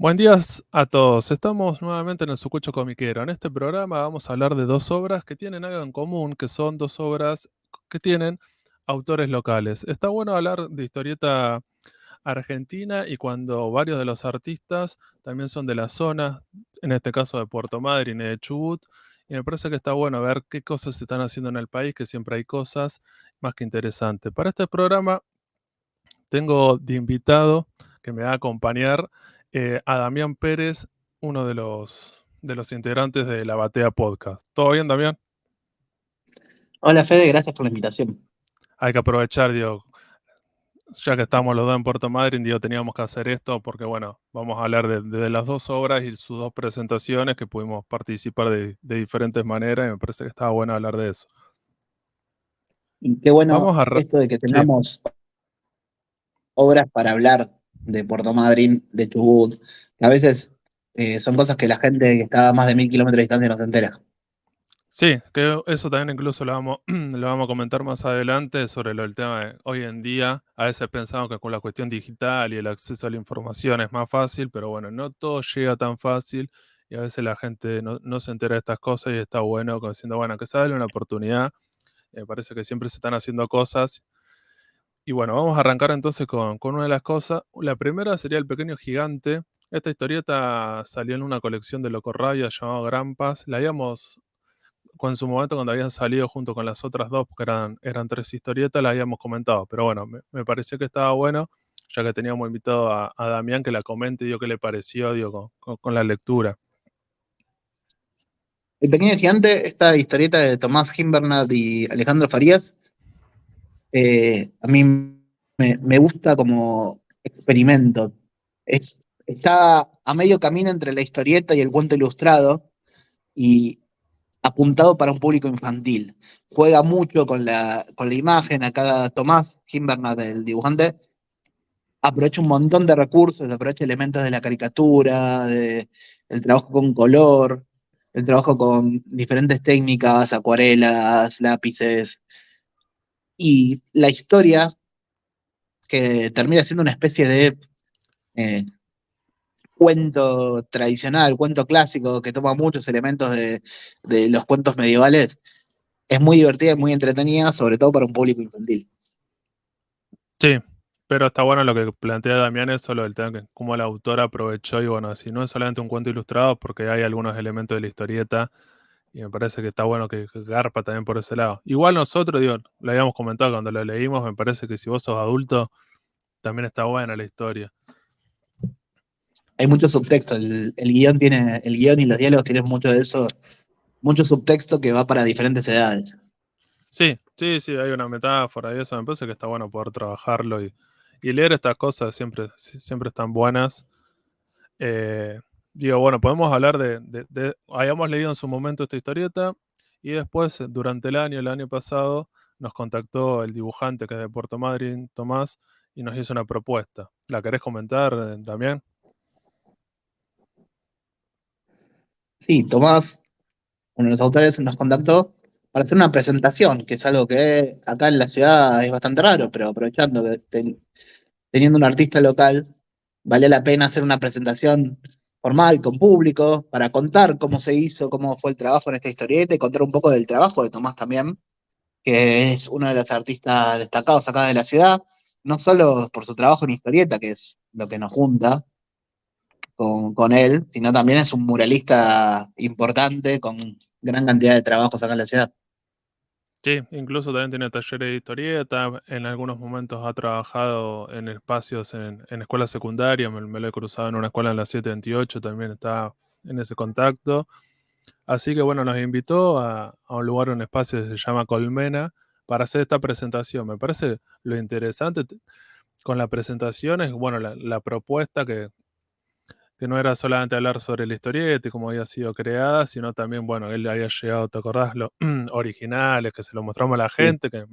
Buen día a todos. Estamos nuevamente en el Sucucho Comiquero. En este programa vamos a hablar de dos obras que tienen algo en común, que son dos obras que tienen autores locales. Está bueno hablar de historieta argentina y cuando varios de los artistas también son de la zona, en este caso de Puerto Madryn y de Chubut. Y me parece que está bueno ver qué cosas se están haciendo en el país, que siempre hay cosas más que interesantes. Para este programa tengo de invitado que me va a acompañar a Damián Pérez, uno de los integrantes de la Batea Podcast. ¿Todo bien, Damián? Hola Fede, gracias por la invitación. Hay que aprovechar, digo, ya que estamos los dos en Puerto Madryn, digo, teníamos que hacer esto porque, bueno, vamos a hablar de las dos obras y sus dos presentaciones que pudimos participar de diferentes maneras y me parece que estaba bueno hablar de eso. Y qué Vamos bueno a... esto de que Sí, tengamos obras para hablar de Puerto Madryn, de Chubut, que a veces son cosas que la gente que está a más de 1000 kilómetros de distancia no se entera. sí, que eso también incluso lo vamos a comentar más adelante sobre el tema de hoy en día. A veces pensamos que con la cuestión digital y el acceso a la información es más fácil, pero bueno, no todo llega tan fácil y a veces la gente no se entera de estas cosas y está bueno como diciendo, bueno, que se dale una oportunidad. Parece que siempre se están haciendo cosas. Y bueno, vamos a arrancar entonces con una de las cosas. La primera sería El Pequeño Gigante. Esta historieta salió en una colección de Loco Rabia llamado Grampas. La habíamos en su momento cuando habían salido junto con las otras dos, porque eran tres historietas, la habíamos comentado. Pero bueno, me pareció que estaba bueno, ya que teníamos invitado a Damián que la comente y dio qué le pareció digo, con la lectura. El Pequeño Gigante, esta historieta de Tomás Gimbernat y Alejandro Farías, a mí me gusta como experimento. Está a medio camino entre la historieta y el cuento ilustrado y apuntado para un público infantil. Juega mucho con la imagen, acá Tomás Gimbernat, el dibujante, aprovecha un montón de recursos, aprovecha elementos de la caricatura, el trabajo con color, el trabajo con diferentes técnicas, acuarelas, lápices, y la historia que termina siendo una especie de eh, cuento tradicional, cuento clásico, que toma muchos elementos de los cuentos medievales, es muy divertida y muy entretenida, sobre todo para un público infantil. Sí, pero está bueno lo que plantea Damián, eso, lo del tema que cómo el autor aprovechó y bueno, si no es solamente un cuento ilustrado, porque hay algunos elementos de la historieta y me parece que está bueno que garpa también por ese lado. Igual nosotros, digo, lo habíamos comentado cuando lo leímos, me parece que si vos sos adulto, también está buena la historia. Hay mucho subtexto, el guión y los diálogos tienen mucho de eso, mucho subtexto que va para diferentes edades. Sí, sí, sí, hay una metáfora y eso, me parece que está bueno poder trabajarlo y leer estas cosas siempre están buenas. Eh, Digo, bueno, podemos hablar habíamos leído en su momento esta historieta y después, durante el año pasado, nos contactó el dibujante que es de Puerto Madryn, Tomás, y nos hizo una propuesta. ¿La querés comentar también? Sí, Tomás, uno de los autores, nos contactó para hacer una presentación, que es algo que acá en la ciudad es bastante raro, pero aprovechando que teniendo un artista local, vale la pena hacer una presentación formal, con público, para contar cómo se hizo, cómo fue el trabajo en esta historieta y contar un poco del trabajo de Tomás también, que es uno de los artistas destacados acá de la ciudad, no solo por su trabajo en historieta, que es lo que nos junta con él, sino también es un muralista importante con gran cantidad de trabajos acá en la ciudad. Sí, incluso también tiene talleres de historieta, en algunos momentos ha trabajado en espacios en escuelas secundarias, me lo he cruzado en una escuela en la 728, también está en ese contacto. Así que bueno, nos invitó a un lugar, un espacio que se llama Colmena, para hacer esta presentación. Me parece lo interesante con la presentación es, bueno, la propuesta que no era solamente hablar sobre la historieta y cómo había sido creada, sino también, bueno, él había llegado, ¿te acordás? Los originales, que se lo mostramos a la Sí. gente, que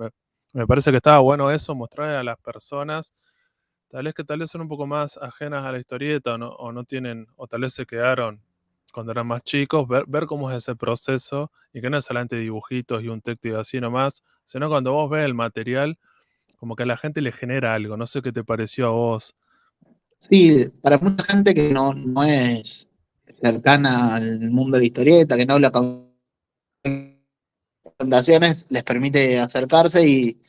me parece que estaba bueno eso, mostrar a las personas, tal vez son un poco más ajenas a la historieta o no tienen, o tal vez se quedaron cuando eran más chicos, ver cómo es ese proceso y que no es solamente dibujitos y un texto y así nomás, sino cuando vos ves el material, como que a la gente le genera algo. No sé qué te pareció a vos. Sí, para mucha gente que no es cercana al mundo de la historieta, que no habla con fundaciones, les permite acercarse y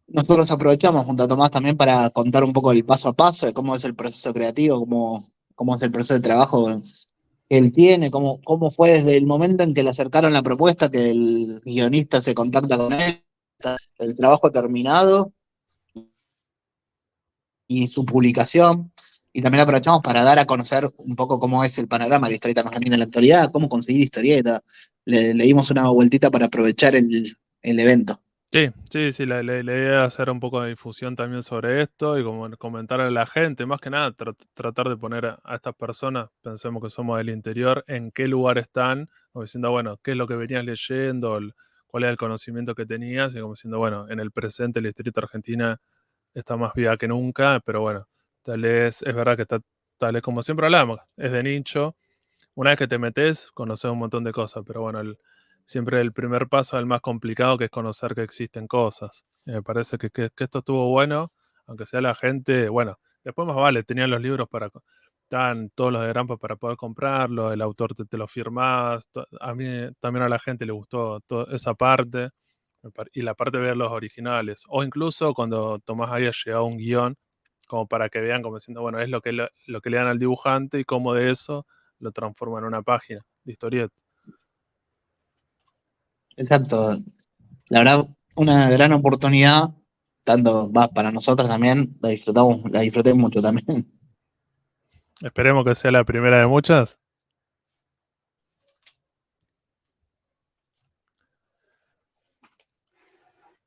nosotros aprovechamos junto a Tomás también para contar un poco el paso a paso de cómo es el proceso creativo, cómo es el proceso de trabajo que él tiene, cómo fue desde el momento en que le acercaron la propuesta, que el guionista se contacta con él, el trabajo terminado y su publicación. Y también aprovechamos para dar a conocer un poco cómo es el panorama de la historieta argentina en la actualidad, cómo conseguir historieta. Le dimos una vueltita para aprovechar el evento. Sí, sí, sí, la idea es hacer un poco de difusión también sobre esto y como comentar a la gente, más que nada tratar de poner a estas personas, pensemos que somos del interior, en qué lugar están, como diciendo, bueno, qué es lo que venías leyendo, cuál era el conocimiento que tenías, y como diciendo, bueno, en el presente la historieta argentina está más viva que nunca, pero bueno, tal vez es verdad que está, tal vez como siempre hablamos, es de nicho, una vez que te metes, conoces un montón de cosas, pero bueno, siempre el primer paso es el más complicado, que es conocer que existen cosas. Y me parece que esto estuvo bueno, aunque sea la gente, bueno, después más vale, tenían los libros estaban todos los de Grampa para poder comprarlos, el autor te lo firmás, a mí también a la gente le gustó toda esa parte, y la parte de ver los originales, o incluso cuando Tomás haya llegado un guión, como para que vean, como diciendo, bueno, es lo que le dan al dibujante y cómo de eso lo transforma en una página de historieta. Exacto. La verdad, una gran oportunidad, tanto va para nosotros también, la disfruté mucho también. Esperemos que sea la primera de muchas.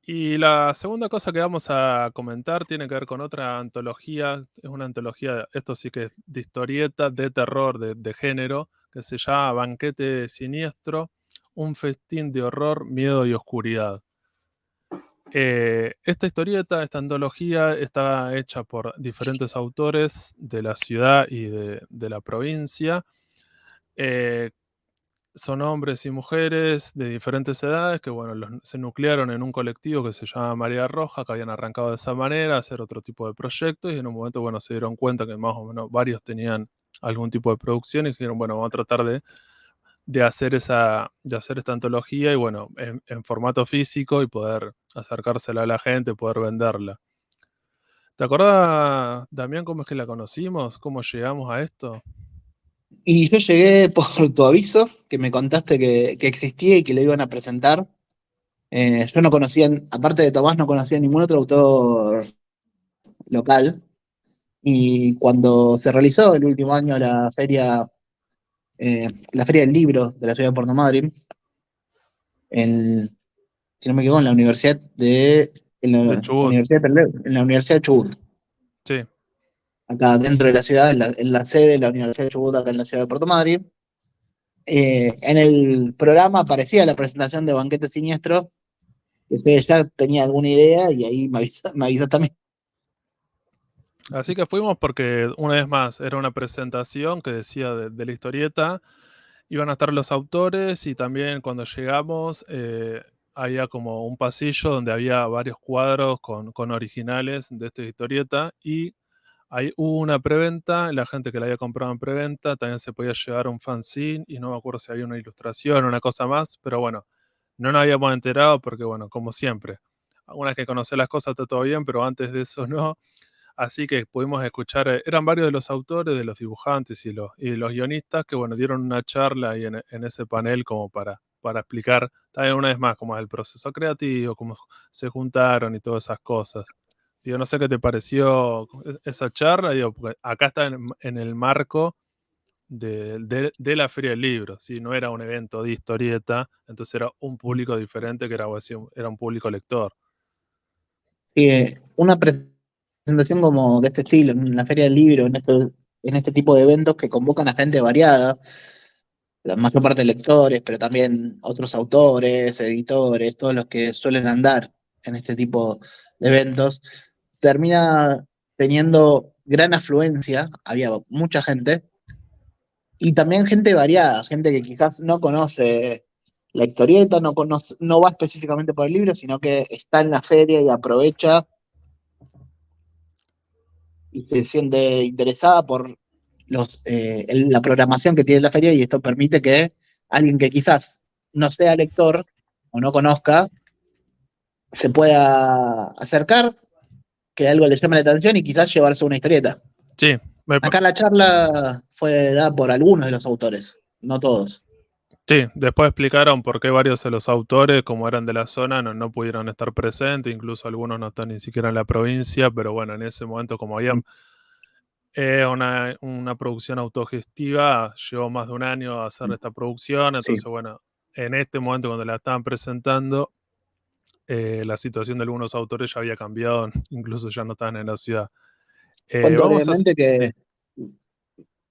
Y la segunda cosa que vamos a comentar tiene que ver con otra antología. Es una antología, esto sí que es de historieta, de terror, de género, que se llama Banquete Siniestro, un festín de horror, miedo y oscuridad. Esta historieta, esta antología, está hecha por diferentes autores de la ciudad y de la provincia. Eh, Son hombres y mujeres de diferentes edades que, bueno, se nuclearon en un colectivo que se llama Marea Roja, que habían arrancado de esa manera a hacer otro tipo de proyectos y en un momento, bueno, se dieron cuenta que más o menos varios tenían algún tipo de producción y dijeron, bueno, vamos a tratar de hacer esta antología y, bueno, en formato físico y poder acercársela a la gente, poder venderla. ¿Te acordás, Damián, cómo es que la conocimos? ¿Cómo llegamos a esto? Y yo llegué por tu aviso, que me contaste que existía y que lo iban a presentar. Yo no conocía, aparte de Tomás, no conocía ningún otro autor local. Y cuando se realizó el último año la feria del libro de la ciudad de Puerto Madryn, si no me equivoco, De Chubut. En la Universidad de Chubut, Sí, acá dentro de la ciudad, en la sede de la Universidad de Chubut, acá en la ciudad de Puerto Madryn. En el programa aparecía la presentación de Banquete Siniestro, que sé, ya tenía alguna idea y ahí me avisó también. así que fuimos porque una vez más era una presentación que decía de la historieta, iban a estar los autores y también cuando llegamos había como un pasillo donde había varios cuadros con originales de esta historieta y ahí hubo una preventa, la gente que la había comprado en preventa también se podía llevar un fanzine y no me acuerdo si había una ilustración o una cosa más, pero bueno, no nos habíamos enterado porque bueno, como siempre, una vez que conocer las cosas está todo bien, pero antes de eso no. Así que pudimos escuchar, eran varios de los autores, de los dibujantes y los guionistas que, bueno, dieron una charla ahí en ese panel como para explicar también una vez más cómo es el proceso creativo, cómo se juntaron y todas esas cosas. Digo, no sé qué te pareció esa charla, digo, porque acá está en el marco de la Feria del Libro, ¿sí? No era un evento de historieta, entonces era un público diferente que era, así, era un público lector. Una presentación como de este estilo, en la Feria del Libro, en este tipo de eventos que convocan a gente variada, la mayor parte de lectores, pero también otros autores, editores, todos los que suelen andar en este tipo de eventos, termina teniendo gran afluencia, había mucha gente, y también gente variada, gente que quizás no conoce la historieta, no va específicamente por el libro, sino que está en la feria y aprovecha y se siente interesada por la programación que tiene la feria, y esto permite que alguien que quizás no sea lector o no conozca se pueda acercar, que algo le llame la atención y quizás llevarse una historieta. Sí, me pa- Acá la charla fue dada por algunos de los autores, no todos. sí, después explicaron por qué varios de los autores, como eran de la zona, no pudieron estar presentes, incluso algunos no están ni siquiera en la provincia, pero bueno, en ese momento como había una producción autogestiva, llevó más de un año a hacer esta producción, Sí, entonces bueno, en este momento cuando la estaban presentando, la situación de algunos autores ya había cambiado, incluso ya no estaban en la ciudad. cuento Vamos a... brevemente Sí, que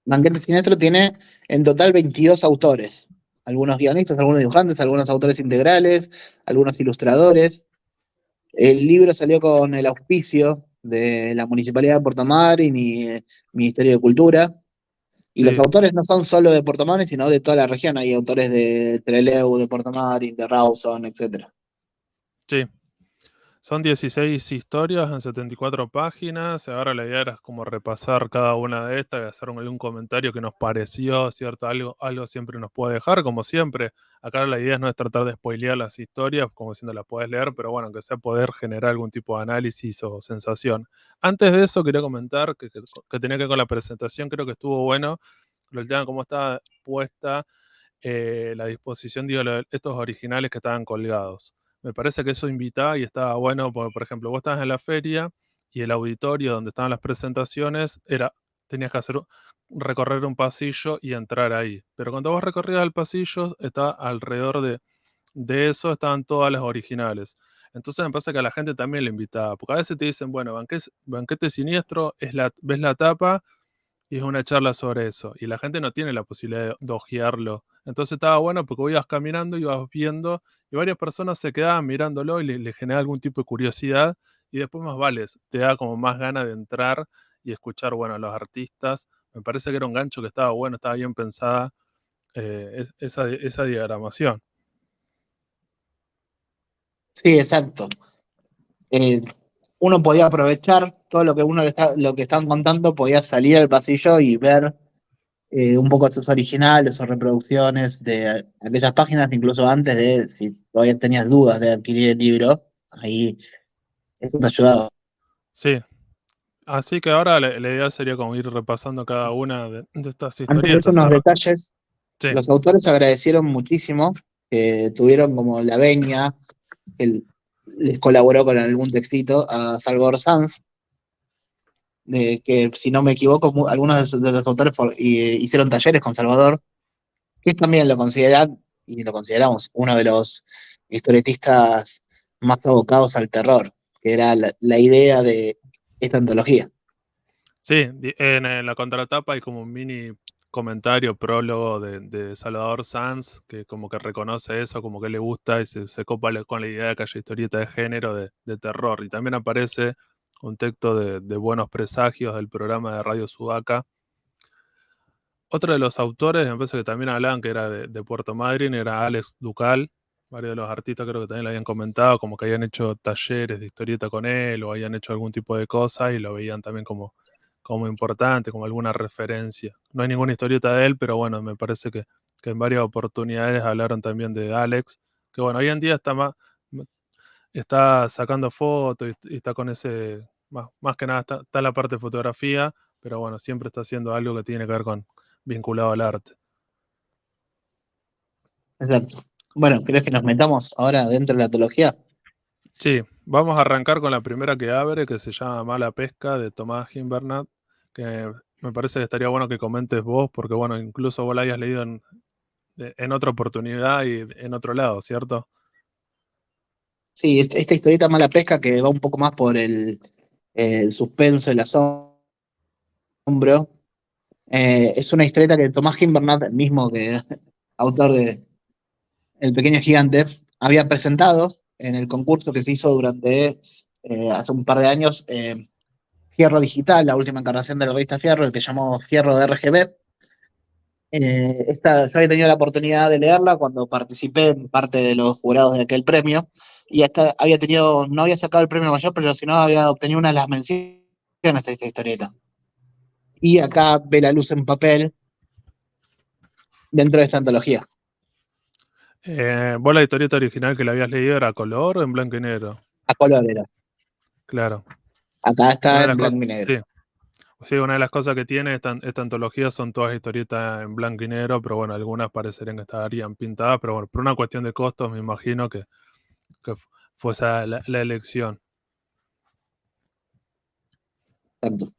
Banquete Siniestro tiene en total 22 autores, algunos guionistas, algunos dibujantes, algunos autores integrales, algunos ilustradores. El libro salió con el auspicio de la Municipalidad de Puerto Madryn y Ministerio de Cultura. Y los sí, autores no son solo de Puerto Madryn, sino de toda la región. Hay autores de Trelew, de Puerto Madryn, de Rawson, etcétera. sí. Son 16 historias en 74 páginas. Ahora la idea era como repasar cada una de estas y hacer algún comentario que nos pareció, ¿cierto? Algo siempre nos puede dejar, como siempre. Acá la idea no es tratar de spoilear las historias, como si no las podés leer, pero bueno, que sea poder generar algún tipo de análisis o sensación. Antes de eso, quería comentar que tenía que ver con la presentación, creo que estuvo bueno. El tema cómo estaba puesta la disposición, digo, estos originales que estaban colgados. Me parece que eso invitaba y estaba bueno, porque, por ejemplo, vos estabas en la feria y el auditorio donde estaban las presentaciones tenías que recorrer un pasillo y entrar ahí. Pero cuando vos recorrías el pasillo, está alrededor de eso estaban todas las originales. Entonces me parece que a la gente también le invitaba, porque a veces te dicen, bueno, banquete siniestro, ves la tapa y es una charla sobre eso. Y la gente no tiene la posibilidad de ojearlo. Entonces estaba bueno porque vos ibas caminando, ibas viendo, y varias personas se quedaban mirándolo y le generaba algún tipo de curiosidad. Y después más vales, te da como más ganas de entrar y escuchar, bueno, a los artistas. Me parece que era un gancho que estaba bueno, estaba bien pensada esa diagramación. Sí, exacto. Eh, Uno podía aprovechar todo lo que lo que estaban contando, podía salir al pasillo y ver un poco sus originales o reproducciones de aquellas páginas, incluso antes de, si todavía tenías dudas de adquirir el libro, ahí eso te ayudaba. Sí, así que ahora la idea sería como ir repasando cada una de estas Antes de eso, historietas. unos detalles. Sí, Los autores agradecieron muchísimo que tuvieron como la venia, que les colaboró con algún textito a Salvador Sanz, de que si no me equivoco, algunos de los autores hicieron talleres con Salvador, que también lo consideran, y lo consideramos, uno de los historietistas más abocados al terror, que era la idea de esta antología. sí, en la contratapa hay como un mini comentario, prólogo de Salvador Sanz, que como que reconoce eso, como que le gusta y se copa con la idea de que haya historieta de género de terror. Y también aparece un texto de Buenos Presagios del programa de Radio Sudaca. Otro de los autores, me parece que también hablaban que era de Puerto Madryn, era Alex Ducal. Varios de los artistas creo que también lo habían comentado, como que habían hecho talleres de historieta con él o habían hecho algún tipo de cosa y lo veían también como importante, como alguna referencia. No hay ninguna historieta de él, pero bueno, me parece que en varias oportunidades hablaron también de Alex, que bueno, hoy en día está sacando fotos y está con ese, más que nada está en la parte de fotografía, pero bueno, siempre está haciendo algo que tiene que ver con vinculado al arte. Exacto. Bueno, ¿crees que nos metamos ahora dentro de la antología? Sí, vamos a arrancar con la primera que abre, que se llama Mala Pesca, de Tomás Gimbernat, que me parece que estaría bueno que comentes vos, porque bueno, incluso vos la hayas leído en otra oportunidad y en otro lado, ¿cierto? Sí, esta historieta Mala Pesca, que va un poco más por el suspenso, el asombro. Es una historieta que Tomás Gimbernat, el mismo que autor de El Pequeño Gigante, había presentado en el concurso que se hizo durante hace un par de años, Fierro Digital, la última encarnación de la revista Fierro, el que llamó Fierro de RGB. Yo había tenido la oportunidad de leerla cuando participé en parte de los jurados de aquel premio, y hasta había tenido, no había sacado el premio mayor, pero si no había obtenido una de las menciones, esta historieta. Y acá ve la luz en papel dentro de esta antología, ¿Vos la historieta original que la habías leído era a color o en blanco y negro? a color era. Claro. Acá Una está de en las cosas, blanco y negro. sí, sí, una de las cosas que tiene esta antología son todas historietas en blanco y negro, pero bueno, algunas parecerían que estarían pintadas, pero bueno, por una cuestión de costos me imagino que fue esa la elección. Tanto.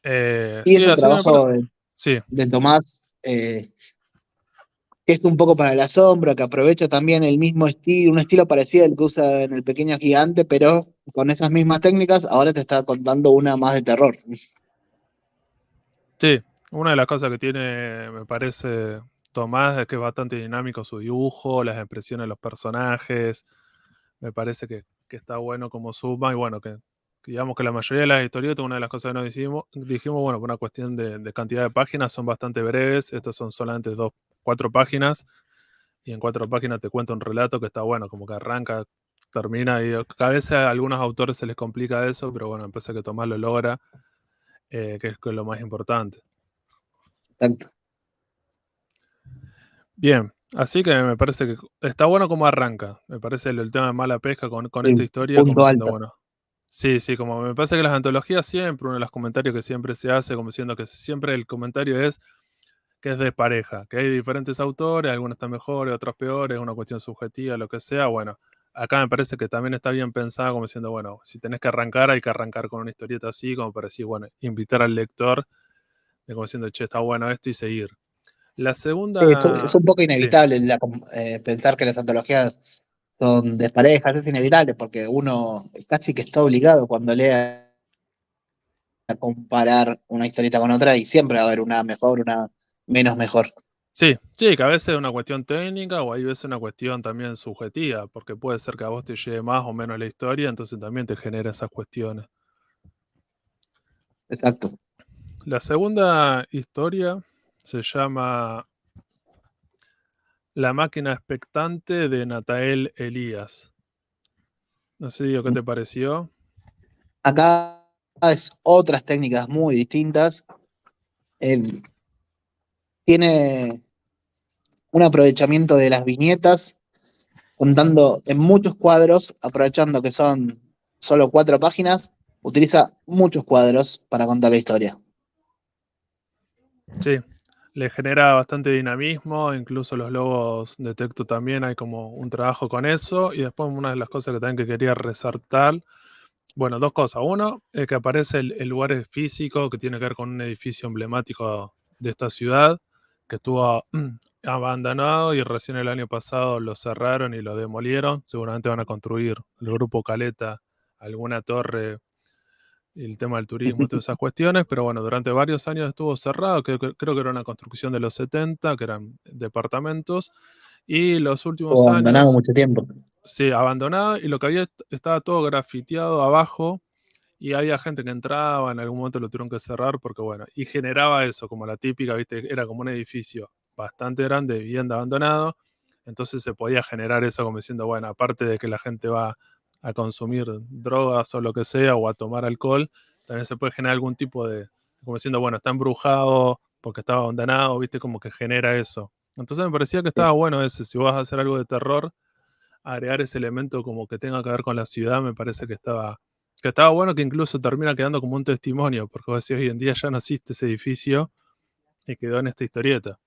Y Sí, es un así que me parece. trabajo Sí, de Tomás, que es un poco para el asombro, que aprovecha también el mismo estilo, un estilo parecido al que usa en El Pequeño Gigante, pero con esas mismas técnicas, ahora te está contando una más de terror. sí. Una de las cosas que tiene, me parece, Tomás es que es bastante dinámico su dibujo, las expresiones de los personajes. Me parece que está bueno como suma y bueno, que digamos que la mayoría de las historietas, una de las cosas que nos dijimos, bueno, por una cuestión de cantidad de páginas, son bastante breves. Estas son solamente 4 páginas y en 4 páginas te cuenta un relato que está bueno, como que arranca, termina y a veces a algunos autores se les complica eso, pero bueno, me parece que Tomás lo logra, que es lo más importante. Exacto. Bien, así que me parece que está bueno como arranca. Me parece el tema de mala pesca con esta Sí, historia, como punto diciendo, alto. bueno, sí, sí, como me parece que las antologías siempre, uno de los comentarios que siempre se hace, como diciendo que siempre el comentario es que es de pareja, que hay diferentes autores, algunos están mejores, otros peores, una cuestión subjetiva, lo que sea. Bueno, acá me parece que también está bien pensado, como diciendo, bueno, si tenés que arrancar, hay que arrancar con una historieta así, como para decir, bueno, invitar al lector, de como diciendo, che, está bueno esto y seguir. La Sí, es segunda, un poco sí. inevitable pensar que las antologías son desparejas, es inevitable porque uno casi que está obligado cuando lea a comparar una historieta con otra y siempre va a haber una mejor, una menos mejor. Sí, sí, que a veces es una cuestión técnica o hay veces una cuestión también subjetiva, porque puede ser que a vos te llegue más o menos la historia, entonces también te genera esas cuestiones. Exacto. La segunda historia se llama La máquina expectante de Natael Elías. No sé, digo, ¿qué te pareció? Acá es otras técnicas muy distintas. Eh, tiene un aprovechamiento de las viñetas, contando en muchos cuadros, aprovechando que son solo 4 páginas, utiliza muchos cuadros para contar la historia. Sí, le genera bastante dinamismo, incluso los logos de texto también hay como un trabajo con eso. Y después una de las cosas que también que quería resaltar. Bueno, 2 cosas. Uno, es que aparece el lugar físico que tiene que ver con un edificio emblemático de esta ciudad, que estuvo abandonado y recién el año pasado lo cerraron y lo demolieron. Seguramente van a construir el grupo Caleta alguna torre, el tema del turismo y todas esas cuestiones, pero bueno, durante varios años estuvo cerrado, creo que era una construcción de los 70, que eran departamentos, y los O últimos abandonado años, mucho tiempo. sí, abandonado, y lo que había estaba todo grafiteado abajo y había gente que entraba, en algún momento lo tuvieron que cerrar porque, bueno, y generaba eso, como la típica, ¿viste? Era como un edificio bastante grande, vivienda abandonado, entonces se podía generar eso como diciendo, bueno, aparte de que la gente va a consumir drogas o lo que sea, o a tomar alcohol, también se puede generar algún tipo de, como diciendo, bueno, está embrujado porque estaba abandonado, ¿viste? Como que genera eso. Entonces me parecía que Sí, estaba bueno ese, si vas a hacer algo de terror, agregar ese elemento como que tenga que ver con la ciudad, me parece que estaba bueno, que incluso termina quedando como un testimonio, porque vos decís, hoy en día ya no existe ese edificio y quedó en esta historieta.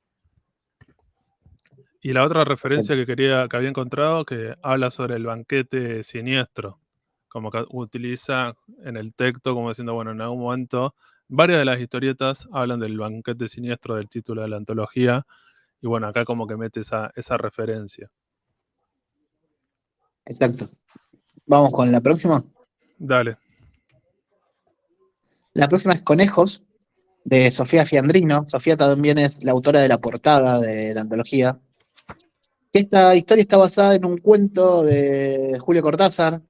Y la otra referencia que había encontrado, que habla sobre el banquete siniestro, como que utiliza en el texto, como diciendo, bueno, en algún momento, varias de las historietas hablan del banquete siniestro del título de la antología, y bueno, acá como que mete esa referencia. exacto. Vamos con la próxima. Dale, La próxima es Conejos, de Sofía Fiandrino. Sofía también es la autora de la portada de la antología. Esta historia está basada en un cuento de Julio Cortázar,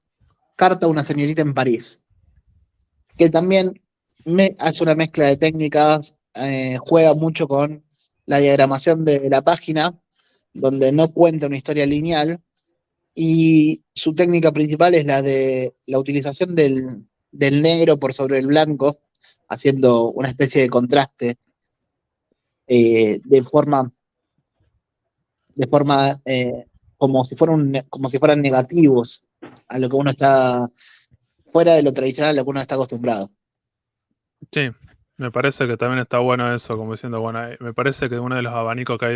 Carta a una señorita en París, que también hace una mezcla de técnicas, juega mucho con la diagramación de la página, donde no cuenta una historia lineal, y su técnica principal es la de la utilización del del negro por sobre el blanco, haciendo una especie de contraste eh, de forma, de forma como si como si fueran negativos a lo que uno está fuera de lo tradicional a lo que uno está acostumbrado. Sí, me parece que también está bueno eso, como diciendo, bueno, me parece que uno de los abanicos que hay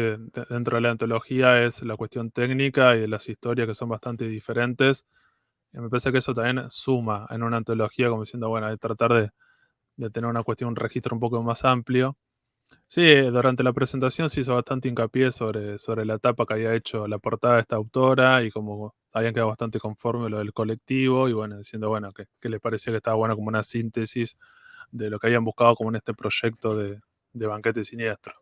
dentro de la antología es la cuestión técnica y de las historias que son bastante diferentes. Y me parece que eso también suma en una antología, como diciendo, bueno, de tratar de tener una cuestión, un registro un poco más amplio. Sí, durante la presentación se hizo bastante hincapié sobre la etapa que había hecho la portada de esta autora y como habían quedado bastante conforme lo del colectivo y bueno, diciendo, bueno, que les parecía que estaba bueno como una síntesis de lo que habían buscado como en este proyecto de Banquete Siniestro.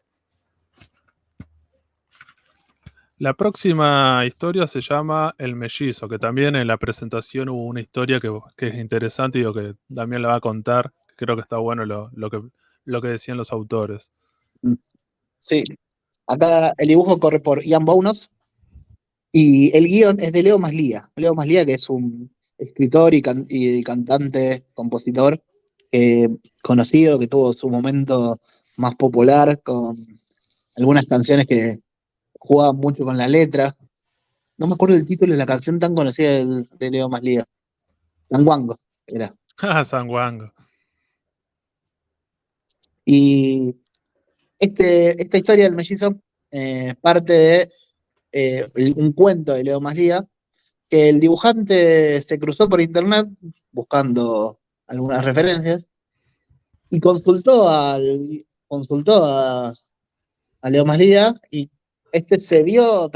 La próxima historia se llama El Mellizo, que también en la presentación hubo una historia que es interesante y digo, que también la va a contar. Creo que está bueno lo que decían los autores. Sí, acá el dibujo corre por Ian Bonos y el guión es de Leo Maslía. Leo Maslía, que es un escritor y cantante, compositor conocido, que tuvo su momento más popular con algunas canciones que jugaban mucho con la letra. No me acuerdo el título de la canción tan conocida de Leo Maslía. Sanguango era. Ah, San Wango. Y esta historia del mellizo parte de un cuento de Leo Maslía, que el dibujante se cruzó por internet buscando algunas referencias y consultó a Leo Maslía y este se dio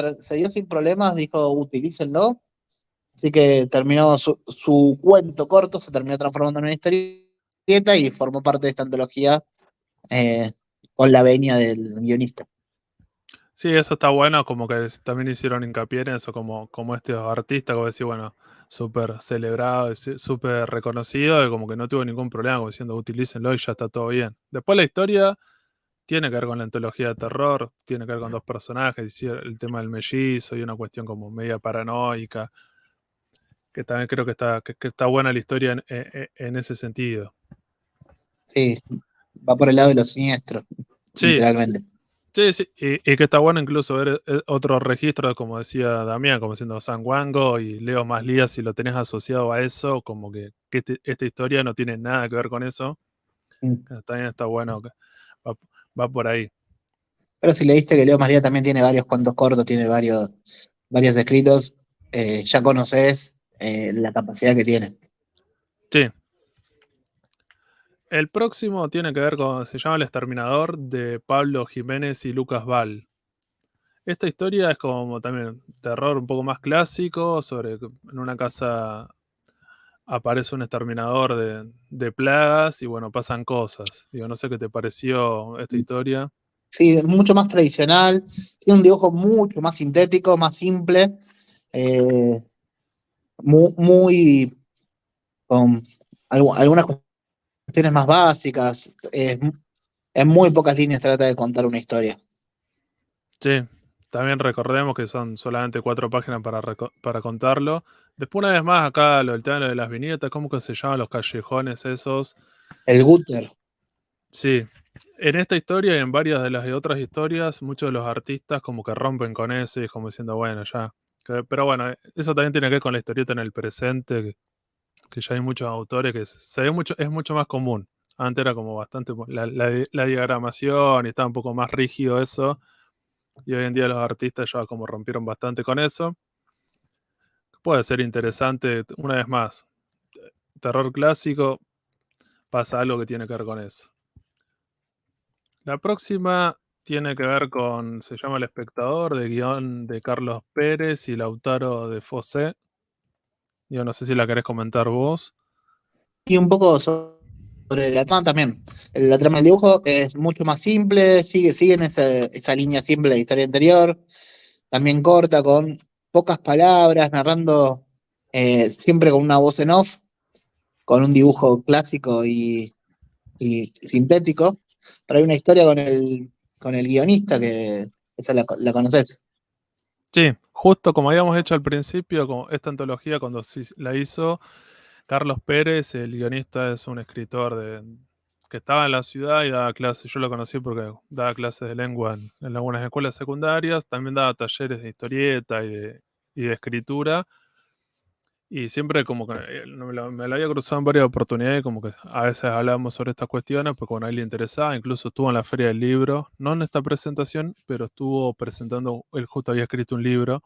sin problemas, dijo utilícenlo. Así que terminó su cuento corto, se terminó transformando en una historieta y formó parte de esta antología eh, con la venia del guionista. Sí, eso está bueno, como que también hicieron hincapié en eso, como este artista, como decir, bueno, súper celebrado, súper reconocido, y como que no tuvo ningún problema, como diciendo, utilícenlo y ya está todo bien. Después la historia tiene que ver con la antología de terror, tiene que ver con dos personajes, y el tema del mellizo y una cuestión como media paranoica, que también creo que está buena la historia en ese sentido. Sí, va por el lado de los siniestros, Sí, literalmente. sí, sí, y que está bueno incluso ver otro registro, como decía Damián, como siendo San Wango y Leo Maslía, si lo tenés asociado a eso, como que esta historia no tiene nada que ver con eso, también está bueno que va, va por ahí. Pero si leíste que Leo María también tiene varios cuentos cortos, tiene varios escritos, ya conoces la capacidad que tiene. Sí, el próximo tiene que ver con, se llama El Exterminador de Pablo Jiménez y Lucas Val. Esta historia es como también terror un poco más clásico, sobre que en una casa aparece un exterminador de plagas y bueno, pasan cosas. Digo, no sé qué te pareció esta historia. Sí, es mucho más tradicional, tiene un dibujo mucho más sintético, más simple, eh, muy con algunas cuestiones más básicas. En muy pocas líneas trata de contar una historia. Sí, también recordemos que son solamente 4 páginas para contarlo. Después, una vez más, acá el tema de las viñetas, ¿cómo que se llaman los callejones esos? El Gutter. Sí, en esta historia y en varias de las otras historias, muchos de los artistas como que rompen con eso y es como diciendo, bueno, ya. Pero bueno, eso también tiene que ver con la historieta en el presente, que ya hay muchos autores que se ve mucho, es mucho más común. Antes era como bastante la diagramación y estaba un poco más rígido eso. Y hoy en día los artistas ya como rompieron bastante con eso. Puede ser interesante, una vez más. Terror clásico, pasa algo que tiene que ver con eso. La próxima tiene que ver con, se llama El Espectador, de guión de Carlos Pérez y Lautaro de Fossé. Yo no sé si la querés comentar vos. Y un poco sobre la trama también. La trama del dibujo es mucho más simple, sigue en esa línea simple de la historia anterior, también corta, con pocas palabras, narrando siempre con una voz en off, con un dibujo clásico y sintético. Pero hay una historia con el guionista que esa la conoces. Sí, justo como habíamos hecho al principio, con esta antología cuando la hizo, Carlos Pérez, el guionista, es un escritor que estaba en la ciudad y daba clases. Yo lo conocí porque daba clases de lengua en algunas escuelas secundarias. También daba talleres de historieta y de escritura. Y siempre como que me lo había cruzado en varias oportunidades, como que a veces hablábamos sobre estas cuestiones, porque bueno, a él le interesaba. Incluso estuvo en la Feria del Libro, no en esta presentación, pero estuvo presentando, él justo había escrito un libro.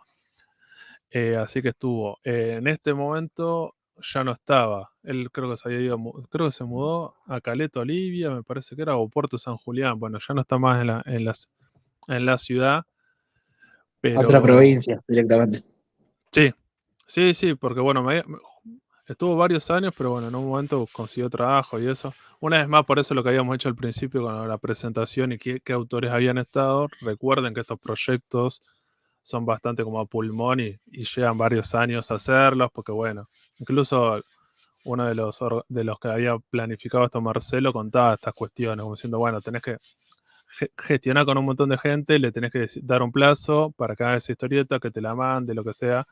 Así que estuvo. En este momento ya no estaba. Él creo que se había ido, creo que se mudó a Caleta, Olivia, me parece que era, o Puerto San Julián. Bueno, ya no está más en la ciudad, A otra pero provincia directamente. sí, sí, sí, porque bueno, estuvo varios años, pero bueno, en un momento consiguió trabajo y eso. Una vez más, por eso lo que habíamos hecho al principio con la presentación y qué autores habían estado. Recuerden que estos proyectos son bastante como a pulmón y llevan varios años hacerlos, porque bueno, incluso uno de los que había planificado esto, Marcelo, contaba estas cuestiones, como diciendo, bueno, tenés que gestionar con un montón de gente, le tenés que dar un plazo para que haga esa historieta, que te la mande, lo que sea,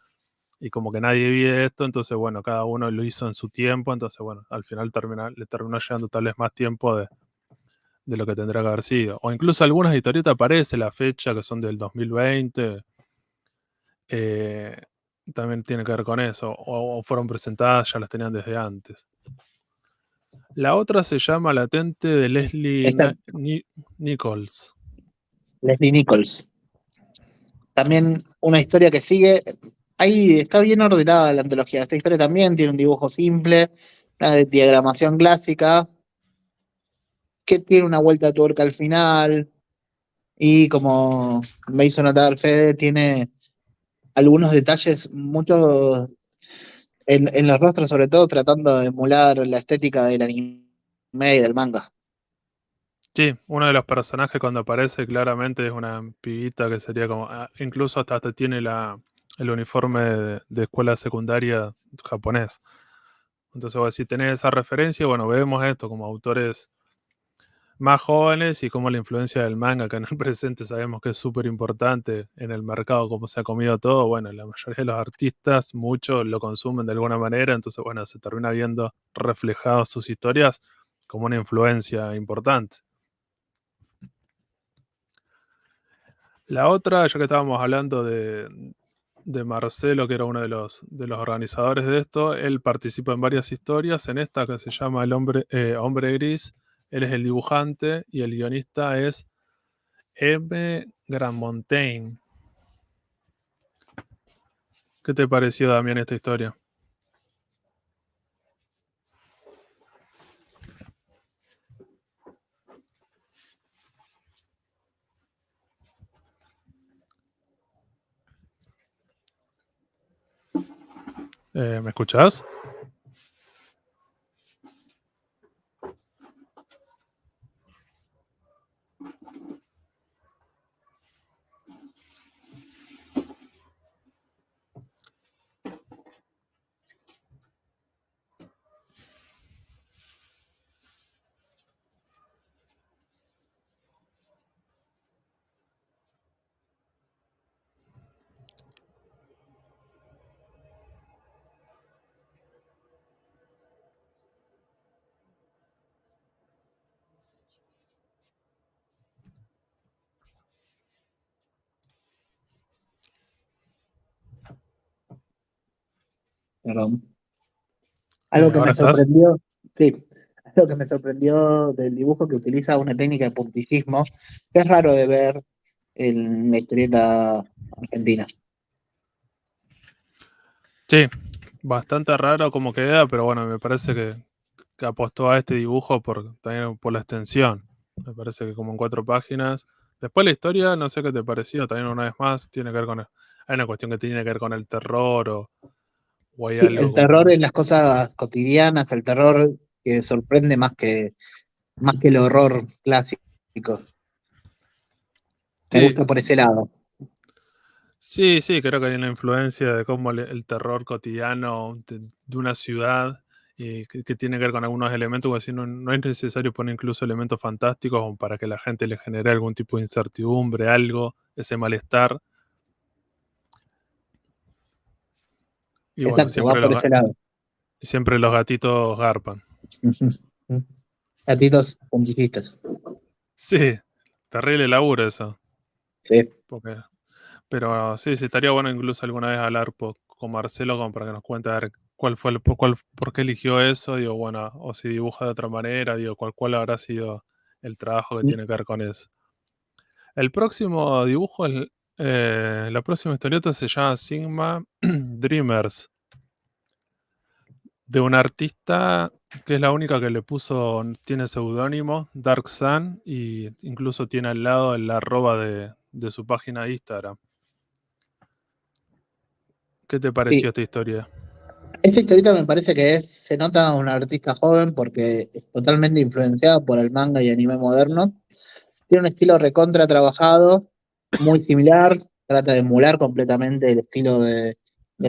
y como que nadie vive esto, entonces bueno, cada uno lo hizo en su tiempo, entonces bueno, al final le terminó llegando tal vez más tiempo de lo que tendrá que haber sido. O incluso algunas historietas aparece la fecha, que son del 2020, eh, también tiene que ver con eso, o fueron presentadas, ya las tenían desde antes. La otra se llama Latente, de Leslie Esta, Nichols. Leslie Nichols. También una historia que sigue. Ahí está bien ordenada la antología. Esta historia también tiene un dibujo simple, una diagramación clásica, que tiene una vuelta de tuerca al final. Y como me hizo notar Fede, tiene algunos detalles, muchos en los rostros, sobre todo tratando de emular la estética del anime y del manga. Sí, uno de los personajes cuando aparece claramente es una pibita que sería como, incluso hasta tiene el uniforme de escuela secundaria japonés. Entonces, bueno, si tenés esa referencia, bueno, vemos esto como autores más jóvenes y como la influencia del manga, que en el presente sabemos que es súper importante en el mercado, como se ha comido todo. Bueno, la mayoría de los artistas, muchos lo consumen de alguna manera, entonces, bueno, se termina viendo reflejados sus historias como una influencia importante. La otra, ya que estábamos hablando de Marcelo, que era uno de los organizadores de esto, él participa en varias historias. En esta que se llama Hombre Gris, él es el dibujante y el guionista es M. Grandmontaine. ¿Qué te pareció, Damián, esta historia? ¿Me escuchás? Perdón. Algo que me ¿Ahora estás? sorprendió, sí, algo que me sorprendió del dibujo, que utiliza una técnica de puntillismo que es raro de ver en la historieta argentina. Sí, bastante raro como queda, pero bueno, me parece que apostó a este dibujo también por la extensión. Me parece que como en 4 páginas. Después la historia, no sé qué te pareció, también una vez más, tiene que ver hay una cuestión que tiene que ver con el terror o hay Sí, algo el como terror en las cosas cotidianas, el terror que sorprende más que el horror clásico. Me Sí, gusta por ese lado. sí, sí, creo que hay una influencia de cómo el terror cotidiano de una ciudad y que tiene que ver con algunos elementos, como decir, no es necesario poner incluso elementos fantásticos como para que la gente le genere algún tipo de incertidumbre, algo, ese malestar. Y bueno, Exacto, va siempre por ese lado. Y siempre los gatitos garpan. Gatitos puntillistas. Sí, terrible laburo eso. Sí. Porque, pero sí, sí, estaría bueno incluso alguna vez hablar con Marcelo como para que nos cuente a ver cuál fue por qué eligió eso, digo, bueno, o si dibuja de otra manera, digo, cuál habrá sido el trabajo que tiene que ver con eso. El próximo dibujo, la próxima historieta se llama Sigma Dreamers, de una artista que es la única que le puso, tiene seudónimo, Dark Sun, y incluso tiene al lado el arroba de su página de Instagram. ¿Qué te pareció Sí. esta historia? Esta historieta me parece que se nota una artista joven porque es totalmente influenciada por el manga y anime moderno. Tiene un estilo recontra trabajado, muy similar, trata de emular completamente el estilo del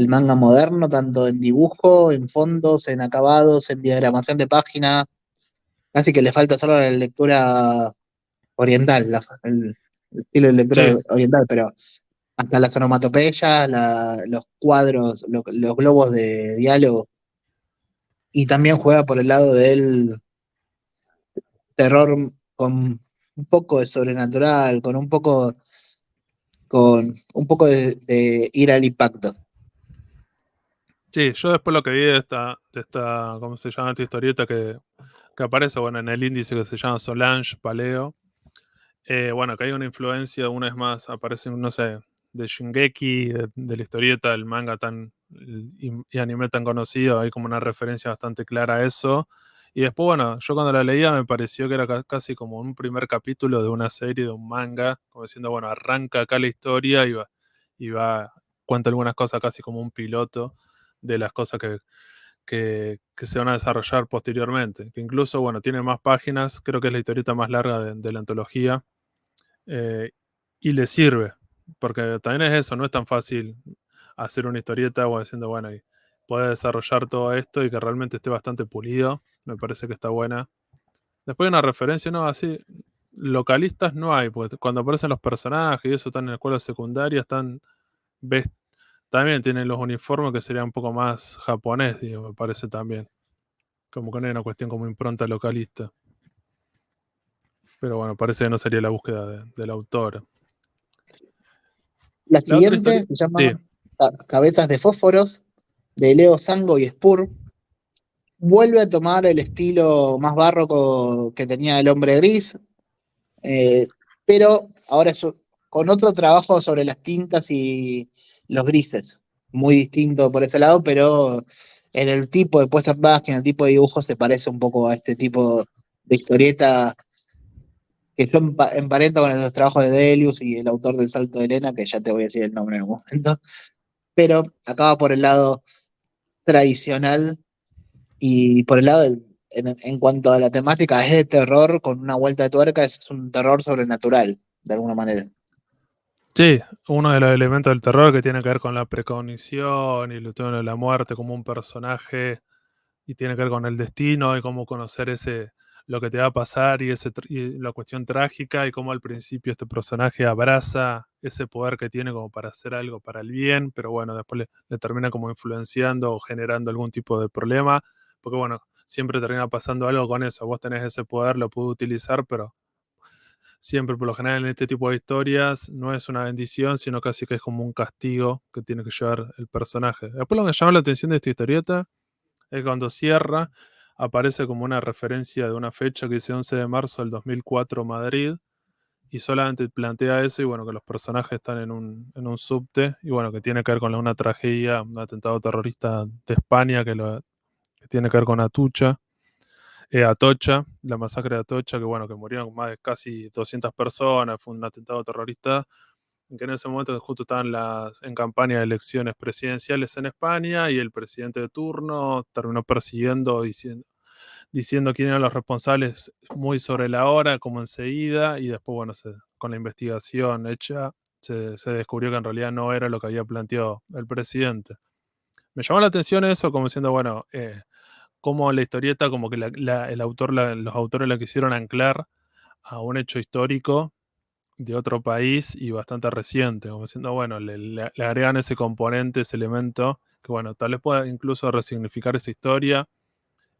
manga moderno, tanto en dibujo, en fondos, en acabados, en diagramación de página. Casi que le falta solo la lectura oriental, el estilo de lectura Sí, oriental, pero hasta las onomatopeyas, los cuadros, los globos de diálogo. Y también juega por el lado del terror con un poco de sobrenatural, con un poco de ir al impacto. sí, yo después lo que vi de esta, ¿cómo se llama esta historieta que aparece, bueno, en el índice que se llama Solange Paleo? Bueno, que hay una influencia, una vez más, aparece, no sé, de Shingeki, de la historieta, del manga y anime tan conocido, hay como una referencia bastante clara a eso. Y después, bueno, yo cuando la leía me pareció que era casi como un primer capítulo de una serie, de un manga, como diciendo, bueno, arranca acá la historia y va, cuenta algunas cosas casi como un piloto de las cosas que se van a desarrollar posteriormente. Que incluso, bueno, tiene más páginas, creo que es la historieta más larga de la antología, eh, y le sirve, porque también es eso, no es tan fácil hacer una historieta o diciendo, bueno, y puede desarrollar todo esto y que realmente esté bastante pulido, me parece que está buena. Después hay una referencia, no, así, localistas no hay, porque cuando aparecen los personajes y eso están en la escuela secundaria, ves, también tienen los uniformes que serían un poco más japonés, digo, me parece también, como que no hay una cuestión como impronta localista. Pero bueno, parece que no sería la búsqueda del autor. La La otra siguiente historia, se llama sí, Cabezas de Fósforos, de Leo Sango y Spur. Vuelve a tomar el estilo más barroco que tenía el hombre gris, pero ahora con otro trabajo sobre las tintas y los grises. Muy distinto por ese lado, pero en el tipo de puesta en página, el tipo de dibujo se parece un poco a este tipo de historieta que yo emparento con los trabajos de Delius y el autor del Salto de Elena, que ya te voy a decir el nombre en algún momento, pero acaba por el lado tradicional y por el lado en cuanto a la temática es de terror con una vuelta de tuerca, es un terror sobrenatural, de alguna manera. sí, uno de los elementos del terror que tiene que ver con la precognición y el tema de la muerte como un personaje y tiene que ver con el destino y cómo conocer lo que te va a pasar y la cuestión trágica y cómo al principio este personaje abraza ese poder que tiene como para hacer algo para el bien, pero bueno, después le termina como influenciando o generando algún tipo de problema, porque bueno, siempre termina pasando algo con eso, vos tenés ese poder, lo puedes utilizar, pero siempre por lo general en este tipo de historias no es una bendición, sino casi que es como un castigo que tiene que llevar el personaje. Después lo que me llama la atención de esta historieta es que cuando cierra aparece como una referencia de una fecha que dice 11 de marzo del 2004 Madrid y solamente plantea eso y bueno, que los personajes están en un subte y bueno, que tiene que ver con una tragedia, un atentado terrorista de España que tiene que ver con Atocha, la masacre de Atocha, que bueno, que murieron más de casi 200 personas, fue un atentado terrorista, que en ese momento justo estaban en campaña de elecciones presidenciales en España y el presidente de turno terminó persiguiendo, diciendo quién eran los responsables muy sobre la hora, como enseguida, y después, bueno, con la investigación hecha, se descubrió que en realidad no era lo que había planteado el presidente. Me llamó la atención eso, como diciendo, bueno, cómo la historieta, como que el autor, los autores la quisieron anclar a un hecho histórico de otro país y bastante reciente, como diciendo, bueno, le agregan ese componente, ese elemento, que bueno, tal vez pueda incluso resignificar esa historia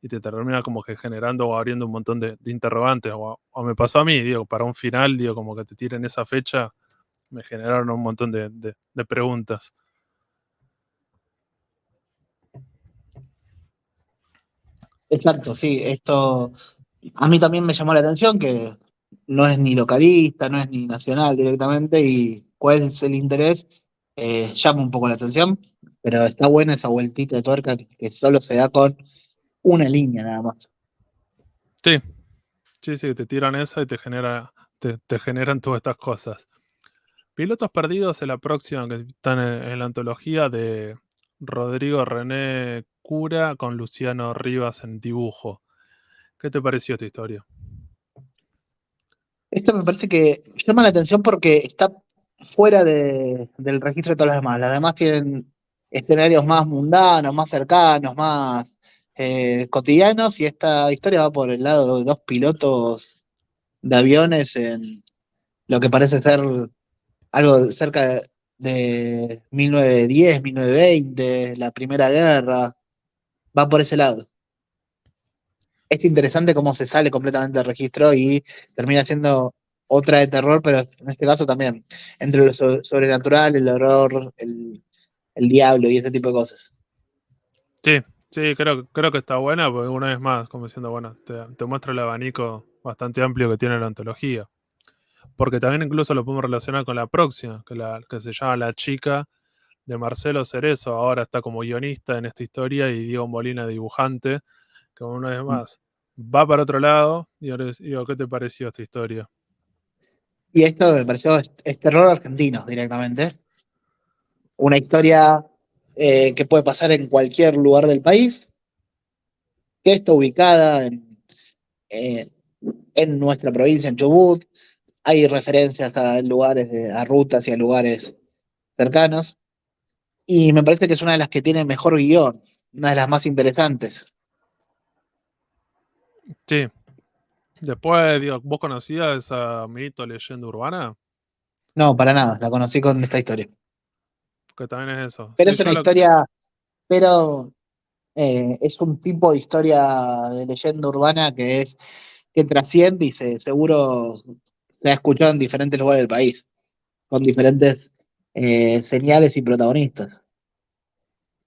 y te termina como que generando o abriendo un montón de interrogantes. O me pasó a mí, digo, para un final, digo, como que te tiren esa fecha, me generaron un montón de preguntas. Exacto, sí, esto a mí también me llamó la atención que no es ni localista, no es ni nacional directamente y cuál es el interés, llama un poco la atención, pero está buena esa vueltita de tuerca que solo se da con una línea nada más. Sí, sí, sí, te tiran esa y te generan todas estas cosas. Pilotos Perdidos es la próxima que están en la antología de Rodrigo René Cura con Luciano Rivas en dibujo. ¿Qué te pareció esta historia? Esto me parece que llama la atención porque está fuera del registro de todas las demás. Las demás tienen escenarios más mundanos, más cercanos, más cotidianos, y esta historia va por el lado de dos pilotos de aviones en lo que parece ser algo cerca de 1910, 1920, la Primera Guerra. Va por ese lado. Es interesante cómo se sale completamente del registro y termina siendo otra de terror, pero en este caso también, entre lo sobrenatural, el horror, el diablo y ese tipo de cosas. Sí, sí, creo que está buena porque una vez más, como diciendo, bueno, te muestra el abanico bastante amplio que tiene la antología. Porque también incluso lo podemos relacionar con la próxima, que se llama La Chica, de Marcelo Cerezo. Ahora está como guionista en esta historia y Diego Molina dibujante, que una vez más va para otro lado. Y ahora digo, ¿qué te pareció esta historia? Y esto me pareció, es terror argentino directamente. Una historia que puede pasar en cualquier lugar del país, que está ubicada eh, en nuestra provincia, en Chubut. Hay referencias a lugares, a rutas y a lugares cercanos. Y me parece que es una de las que tiene mejor guión, una de las más interesantes. Sí, después, digo, ¿vos conocías esa mito, leyenda urbana? No, para nada, la conocí con esta historia. Que también es eso. Pero Sí, es una historia, pero es un tipo de historia de leyenda urbana que trasciende y seguro se ha escuchado en diferentes lugares del país, con diferentes señales y protagonistas.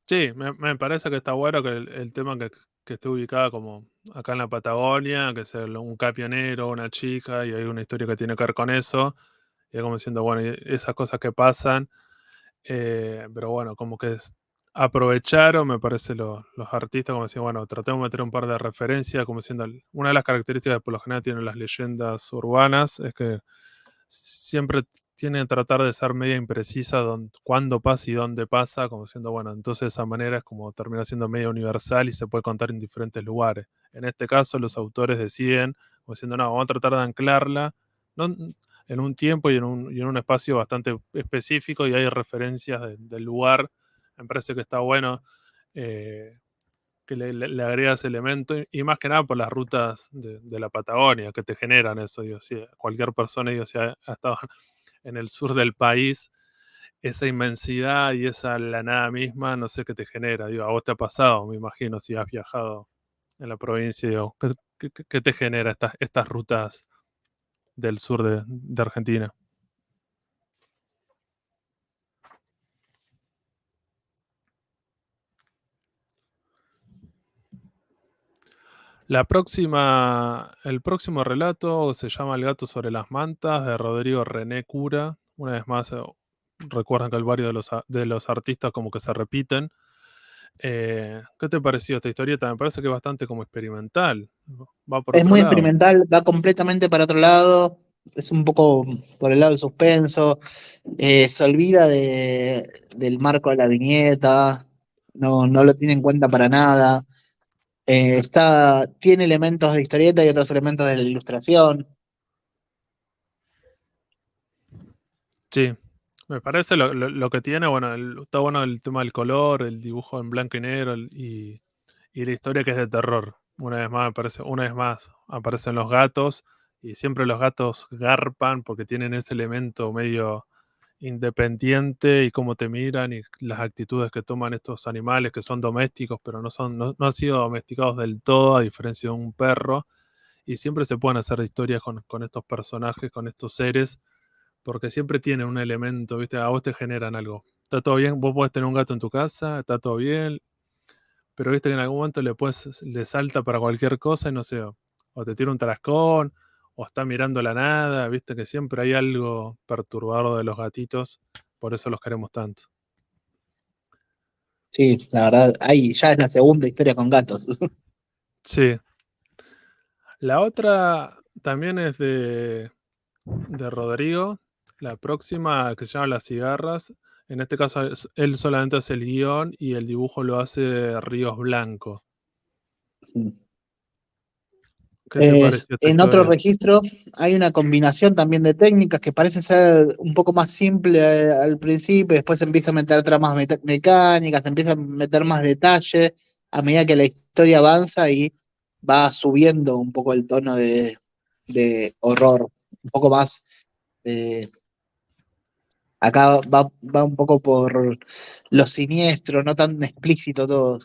sí, me parece que está bueno que el tema que esté ubicada como acá en la Patagonia, que sea un camionero, una chica, y hay una historia que tiene que ver con eso, y es como diciendo, bueno, y esas cosas que pasan, pero bueno, como que aprovecharon, me parece, los artistas, como decían, bueno, tratemos de meter un par de referencias, como diciendo, una de las características que por lo general tienen las leyendas urbanas es que siempre tiene que tratar de ser media imprecisa cuándo pasa y dónde pasa, como diciendo, bueno, entonces de esa manera es como termina siendo media universal y se puede contar en diferentes lugares. En este caso, los autores deciden, como diciendo, no, vamos a tratar de anclarla no, en un tiempo y en un espacio bastante específico y hay referencias del lugar. Me parece que está bueno. Que le agrega ese elemento y más que nada por las rutas de la Patagonia que te generan eso, digo, si cualquier persona, digo, si ha estado en el sur del país, esa inmensidad y esa lanada misma, no sé qué te genera, digo, a vos te ha pasado, me imagino, si has viajado en la provincia, digo, ¿qué te genera estas rutas del sur de Argentina? El próximo relato se llama El gato sobre las mantas de Rodrigo René Cura. Una vez más, recuerdan que el varios de los artistas como que se repiten. ¿Qué te pareció esta historieta? Me parece que es bastante como experimental. Va por Es otro muy lado. experimental, va completamente para otro lado, es un poco por el lado del suspenso, se olvida del marco de la viñeta, no lo tiene en cuenta para nada. Tiene elementos de historieta y otros elementos de la ilustración. Sí, me parece lo que tiene, bueno, está bueno el tema del color, el dibujo en blanco y negro y la historia que es de terror. Una vez más, una vez más aparecen los gatos y siempre los gatos garpan porque tienen ese elemento medio independiente y cómo te miran y las actitudes que toman estos animales que son domésticos, pero no han sido domesticados del todo, a diferencia de un perro. Y siempre se pueden hacer historias con estos personajes, con estos seres, porque siempre tienen un elemento, ¿viste? A vos te generan algo. Está todo bien, vos podés tener un gato en tu casa, está todo bien, pero viste que en algún momento le salta para cualquier cosa y no sé, o te tira un tarascón, o está mirando la nada, viste que siempre hay algo perturbador de los gatitos, por eso los queremos tanto. Sí, la verdad, ahí ya es la segunda historia con gatos. Sí. La otra también es de Rodrigo, la próxima que se llama Las cigarras. En este caso él solamente hace el guión y el dibujo lo hace Ríos Blanco. ¿Qué te pareció esta En otro historia? registro hay una combinación también de técnicas que parece ser un poco más simple al principio, después se empieza a meter tramas mecánicas, se empieza a meter más detalle a medida que la historia avanza y va subiendo un poco el tono de horror, un poco más. eh, Acá va un poco por lo siniestro, no tan explícito todo.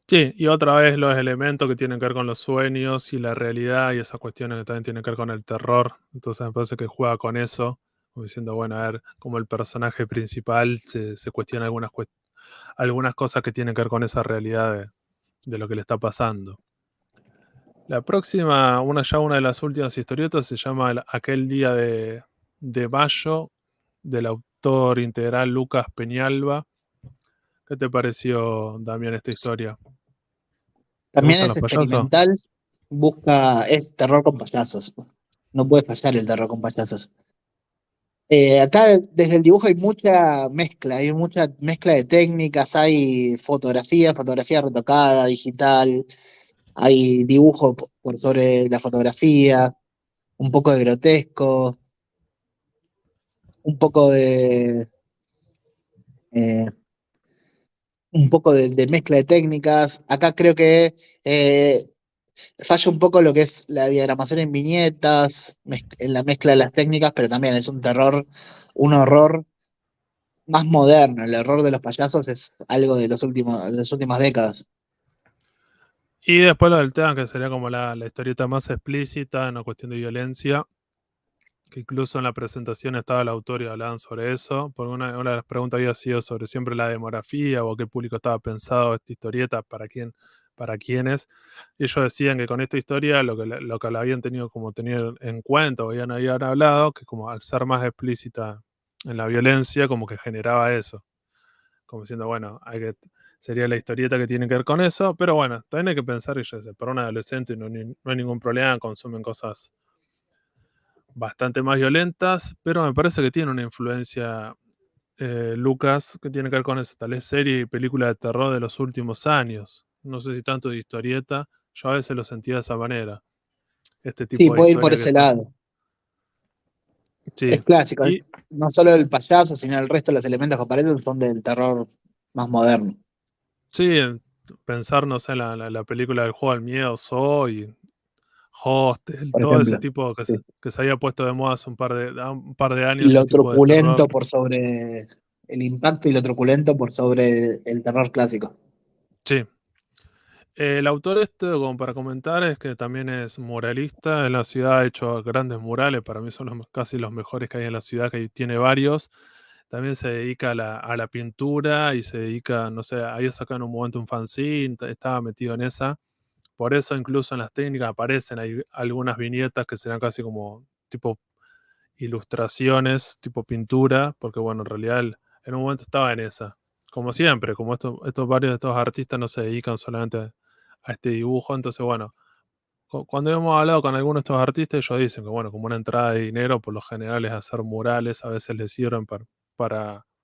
Sí, y otra vez los elementos que tienen que ver con los sueños y la realidad y esas cuestiones que también tienen que ver con el terror. Entonces me parece que juega con eso, como diciendo, bueno, a ver, como el personaje principal se cuestiona algunas cosas que tienen que ver con esa realidad de lo que le está pasando. La próxima, una de las últimas historietas, se llama Aquel día de mayo, del autor integral Lucas Peñalba. ¿Qué te pareció, Damián, esta historia? ¿Te También gustan es los payasos? experimental, es terror con payasos. No puede fallar el terror con payasos. Acá desde el dibujo hay mucha mezcla de técnicas, hay fotografía retocada, digital, hay dibujo por sobre la fotografía, un poco de grotesco, un poco eh, de mezcla de técnicas. Acá creo que eh, falla un poco lo que es la diagramación en viñetas, en la mezcla de las técnicas, pero también es un horror más moderno. El horror de los payasos es algo de las últimas décadas. Y después lo del tema, que sería como la historieta más explícita en la cuestión de violencia, que incluso en la presentación estaba el autor y hablaban sobre eso, porque una de las preguntas había sido sobre siempre la demografía o qué público estaba pensado esta historieta, para quiénes. Y ellos decían que con esta historia lo que la habían tenido como tener en cuenta o habían hablado, que como al ser más explícita en la violencia, como que generaba eso, como diciendo, bueno, sería la historieta que tiene que ver con eso, pero bueno, también hay que pensar, y yo sé, para un adolescente no hay ningún problema, consumen cosas bastante más violentas, pero me parece que tiene una influencia, Lucas, que tiene que ver con eso, tal vez serie y película de terror de los últimos años. No sé si tanto de historieta, yo a veces lo sentía de esa manera, este Sí, tipo de puede ir por historia que ese son. lado. Sí, Es clásico. y No solo el payaso, sino el resto de los elementos que aparecen son del terror más moderno, sí, pensar, no sé, la película del juego del miedo, Saw y Hostel, por todo ese ejemplo. tipo Sí. que se había puesto de moda hace un par de años, ese Lo tipo de terror. truculento por sobre el impacto y lo truculento por sobre el terror clásico. Sí. El autor este, como para comentar, es que también es muralista. En la ciudad ha hecho grandes murales, para mí son casi los mejores que hay en la ciudad, que tiene varios. También se dedica a la pintura y se dedica, no sé, ahí sacan un momento un fanzine, estaba metido en esa. Por eso incluso en las técnicas aparecen hay algunas viñetas que serán casi como tipo ilustraciones, tipo pintura, porque bueno, en realidad él en un momento estaba en esa. Como siempre, como estos varios de estos artistas no se dedican solamente a este dibujo, entonces bueno, cuando hemos hablado con algunos de estos artistas, ellos dicen que bueno, como una entrada de dinero, por lo general es hacer murales, a veces les sirven porque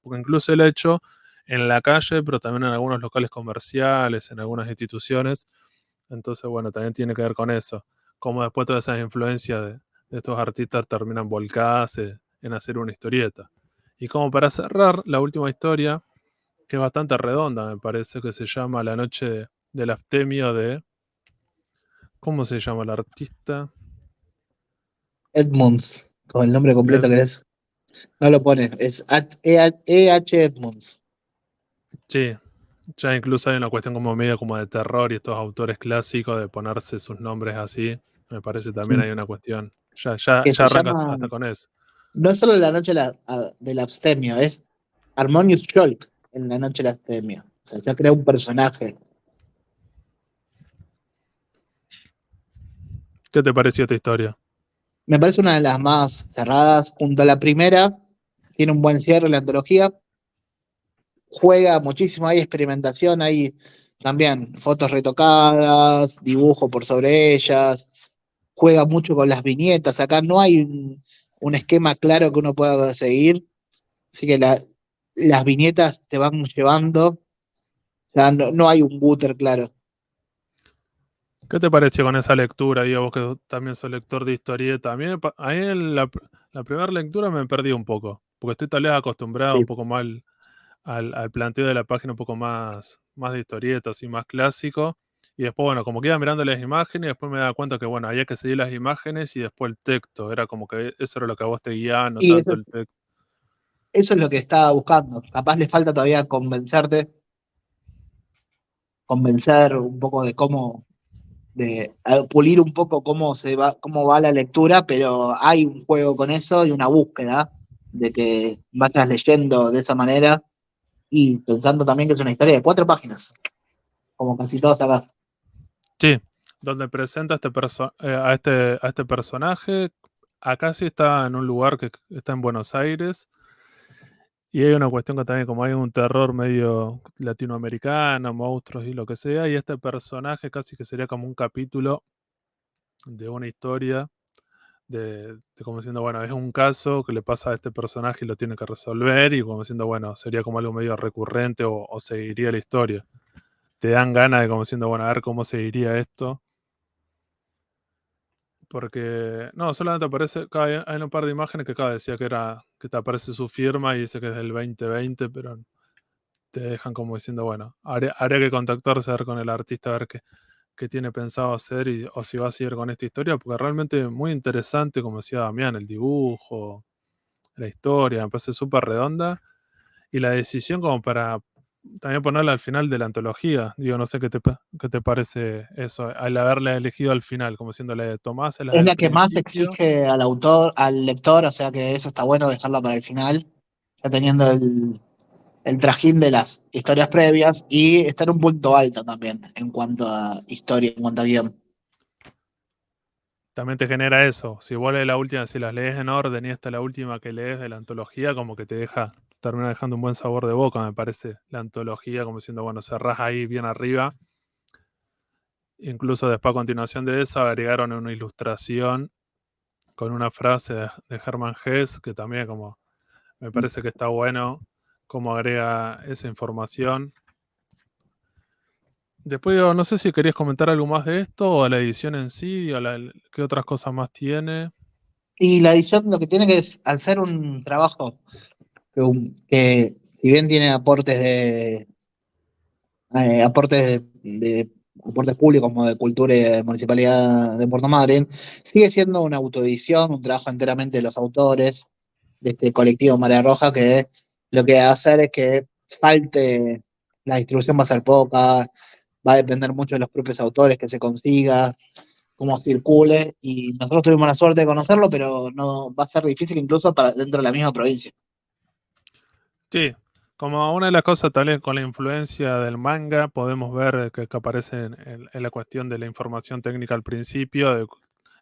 incluso el hecho en la calle, pero también en algunos locales comerciales, en algunas instituciones, entonces bueno, también tiene que ver con eso, como después todas esas influencias de estos artistas terminan volcadas en hacer una historieta. Y como para cerrar, la última historia, que es bastante redonda, me parece, que se llama La noche del abstemio de... ¿Cómo se llama el artista? Edmunds, con el nombre completo Ed- que es. No lo pone, es H. Edmunds. sí, ya incluso hay una cuestión como medio como de terror y estos autores clásicos de ponerse sus nombres así, me parece también Sí. hay una cuestión. Ya Que se arranca llama, hasta con eso. no es solo la noche del abstemio, es Harmonious Shulk en la noche del abstemio. O sea, se ha creado un personaje. ¿Qué te pareció esta historia? Me parece una de las más cerradas, junto a la primera. Tiene un buen cierre la antología. Juega muchísimo, hay experimentación, hay también fotos retocadas, dibujo por sobre ellas. Juega mucho con las viñetas. Acá no hay un esquema claro que uno pueda seguir. Así que las viñetas te van llevando. O sea, no hay un gutter claro. ¿Qué te pareció con esa lectura? Digo, vos que también sos lector de historieta. A mí en la primera lectura me perdí un poco, porque estoy tal vez acostumbrado un Sí. poco más al planteo de la página un poco más de historieta, así más clásico. Y después, bueno, como que iba mirando las imágenes, y después me daba cuenta que, bueno, había que seguir las imágenes y después el texto. Era como que eso era lo que a vos te guiaba, no Y tanto el texto. eso es lo que estaba buscando. Capaz le falta todavía convencer un poco de cómo, pulir un poco cómo va la lectura, pero hay un juego con eso y una búsqueda de que vayas leyendo de esa manera y pensando también que es una historia de 4 páginas, como casi todas acá. Sí, donde presenta a este personaje. Acá sí está en un lugar que está en Buenos Aires. Y hay una cuestión que también, como hay un terror medio latinoamericano, monstruos y lo que sea, y este personaje casi que sería como un capítulo de una historia, de como diciendo, bueno, es un caso que le pasa a este personaje y lo tiene que resolver, y como diciendo, bueno, sería como algo medio recurrente o seguiría la historia. Te dan ganas de como diciendo, bueno, a ver cómo seguiría esto. Porque, no, solamente aparece, hay un par de imágenes que acá decía que te aparece su firma y dice que es del 2020, pero te dejan como diciendo, bueno, habría que contactarse a ver con el artista, a ver qué tiene pensado hacer o si va a seguir con esta historia, porque realmente es muy interesante, como decía Damián, el dibujo, la historia, me parece súper redonda, y la decisión como para también ponerla al final de la antología. Digo, no sé qué te parece eso, al haberla elegido al final, como diciéndole, Tomás, las Es del la que más principio. exige al autor, al lector, o sea que eso está bueno dejarla para el final, ya teniendo el trajín de las historias previas y está en un punto alto también en cuanto a historia, en cuanto a guión. También te genera eso. Si vos lees la última, si las lees en orden y esta es la última que lees de la antología, como que termina dejando un buen sabor de boca, me parece. La antología, como diciendo, bueno, cerrás ahí bien arriba. Incluso después, a continuación de eso, agregaron una ilustración con una frase de Hermann Hesse, que también como me parece que está bueno, cómo agrega esa información. Después, digo, no sé si querías comentar algo más de esto, o la edición en sí, o qué otras cosas más tiene. Y la edición lo que tiene que es hacer un trabajo que si bien tiene aportes públicos como de cultura y de municipalidad de Puerto Madryn, sigue siendo una autoedición, un trabajo enteramente de los autores de este colectivo Marea Roja, que lo que va a hacer es que falte, la distribución va a ser poca, va a depender mucho de los propios autores que se consiga, cómo circule, y nosotros tuvimos la suerte de conocerlo, pero no va a ser difícil incluso para dentro de la misma provincia. Sí, como una de las cosas tal vez con la influencia del manga, podemos ver que aparece en la cuestión de la información técnica al principio,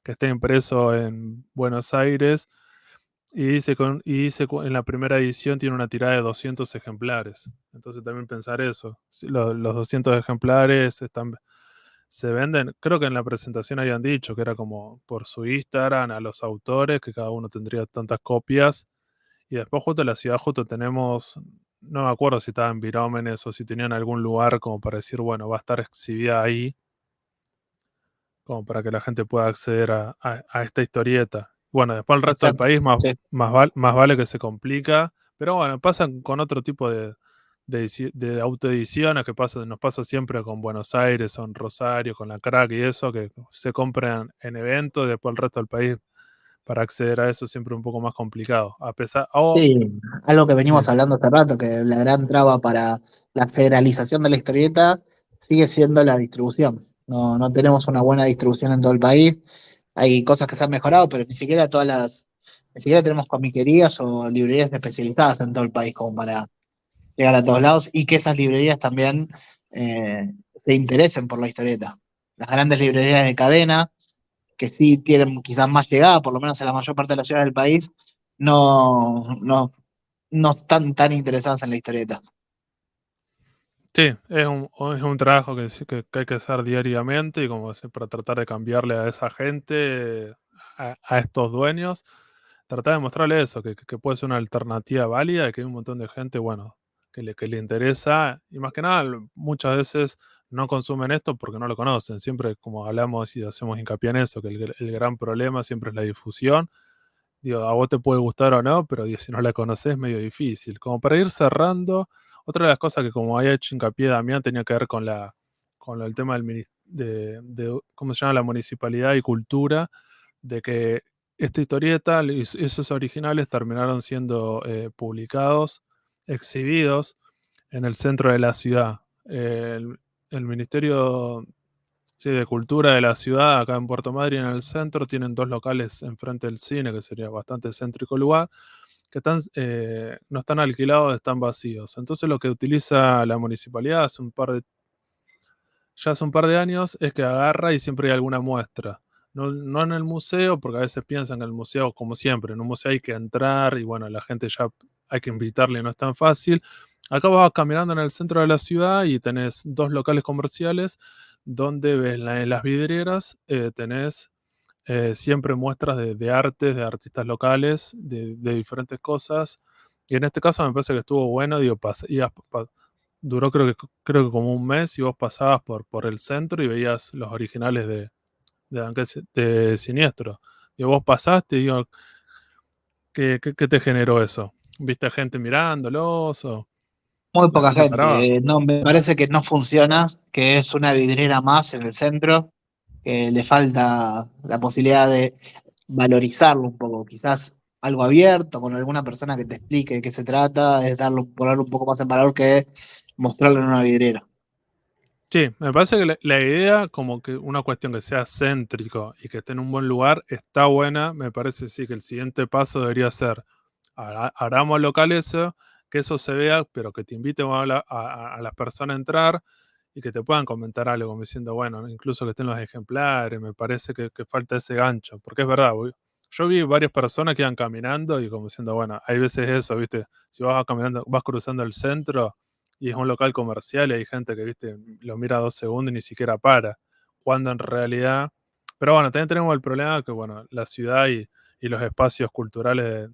que está impreso en Buenos Aires, en la primera edición tiene una tirada de 200 ejemplares. Entonces también pensar eso. Si los 200 ejemplares se venden, creo que en la presentación habían dicho que era como por su Instagram a los autores, que cada uno tendría tantas copias. Y después justo en la ciudad justo tenemos, no me acuerdo si estaba en Virómenes o si tenían algún lugar como para decir, bueno, va a estar exhibida ahí, como para que la gente pueda acceder a esta historieta. Bueno, después el resto del Exacto. país Sí. más vale que se complica, pero bueno, pasan con otro tipo de autoediciones que nos pasa siempre con Buenos Aires o en Rosario, con la Crack y eso, que se compran en eventos y después el resto del país para acceder a eso es siempre un poco más complicado. A pesar, oh, Sí, algo que sí, venimos hablando hace rato, que la gran traba para la federalización de la historieta sigue siendo la distribución. No, no tenemos una buena distribución en todo el país. Hay cosas que se han mejorado, pero ni siquiera tenemos comiquerías o librerías especializadas en todo el país como para llegar a todos lados y que esas librerías también se interesen por la historieta. Las grandes librerías de cadena, que sí tienen quizás más llegada, por lo menos en la mayor parte de las ciudades del país, no están tan interesadas en la historieta. sí, es un trabajo que, que hay que hacer diariamente y como decir, para tratar de cambiarle a esa gente, a estos dueños, tratar de mostrarle eso, que puede ser una alternativa válida, que hay un montón de gente, bueno, que le interesa y más que nada muchas veces no consumen esto porque no lo conocen. Siempre como hablamos y hacemos hincapié en eso, que el gran problema siempre es la difusión. Digo, a vos te puede gustar o no, pero digo, si no la conoces es medio difícil. Como para ir cerrando, otra de las cosas que como había hecho hincapié Damián tenía que ver con el tema ¿cómo se llama? La municipalidad y cultura, de que esta historieta y esos originales terminaron siendo publicados, exhibidos en el centro de la ciudad. El Ministerio, sí, de Cultura de la ciudad, acá en Puerto Madryn, en el centro, tienen dos locales enfrente del cine, que sería bastante céntrico lugar, que no están alquilados, están vacíos. Entonces lo que utiliza la municipalidad ya hace un par de años es que agarra y siempre hay alguna muestra. No, no en el museo, porque a veces piensan que en el museo, como siempre, en un museo hay que entrar y bueno, la gente ya hay que invitarle, no es tan fácil. Acá vas caminando en el centro de la ciudad y tenés dos locales comerciales donde ves en las vidrieras, tenés siempre muestras de artes, de artistas locales, de diferentes cosas. Y en este caso me parece que estuvo bueno, digo, duró creo que como un mes y vos pasabas por el centro y veías los originales de Siniestro. Y vos pasaste y digo, ¿qué te generó eso? ¿Viste gente mirándolos o Muy la poca gente paraba? gente. No, me parece que no funciona, que es una vidriera más en el centro, que le falta la posibilidad de valorizarlo un poco. Quizás algo abierto, con alguna persona que te explique de qué se trata, es ponerlo un poco más en valor que mostrarlo en una vidriera. Sí, me parece que la idea, como que una cuestión que sea céntrico y que esté en un buen lugar, está buena. Me parece sí que el siguiente paso debería ser, hagamos local eso, que eso se vea, pero que te inviten a las personas a entrar y que te puedan comentar algo, como diciendo, bueno, ¿no? Incluso que estén los ejemplares, me parece que falta ese gancho, porque es verdad, yo vi varias personas que iban caminando y como diciendo, bueno, hay veces eso, ¿viste? Si vas caminando, vas cruzando el centro y es un local comercial y hay gente que, viste, lo mira 2 segundos y ni siquiera para, cuando en realidad... Pero bueno, también tenemos el problema que, bueno, la ciudad y los espacios culturales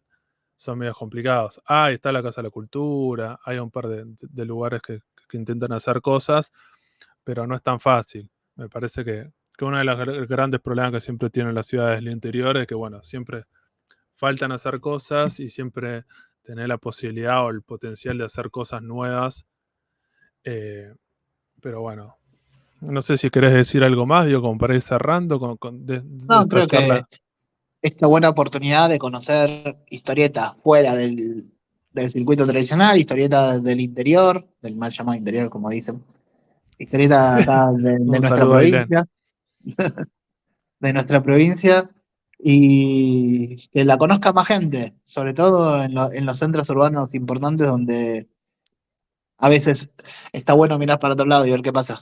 son medio complicados. Ahí está la Casa de la Cultura, hay un par de lugares que intentan hacer cosas, pero no es tan fácil. Me parece que uno de los grandes problemas que siempre tienen las ciudades del interior es que, bueno, siempre faltan hacer cosas y siempre tener la posibilidad o el potencial de hacer cosas nuevas. eh, pero bueno, no sé si querés decir algo más, digo, como para ir cerrando de No, esta creo que charla. esta buena oportunidad de conocer historietas fuera del circuito tradicional, historietas del interior, del mal llamado interior, como dicen, historietas acá de Un nuestra saludo a Ailén. provincia, y que la conozca más gente, sobre todo en los centros urbanos importantes donde a veces está bueno mirar para otro lado y ver qué pasa.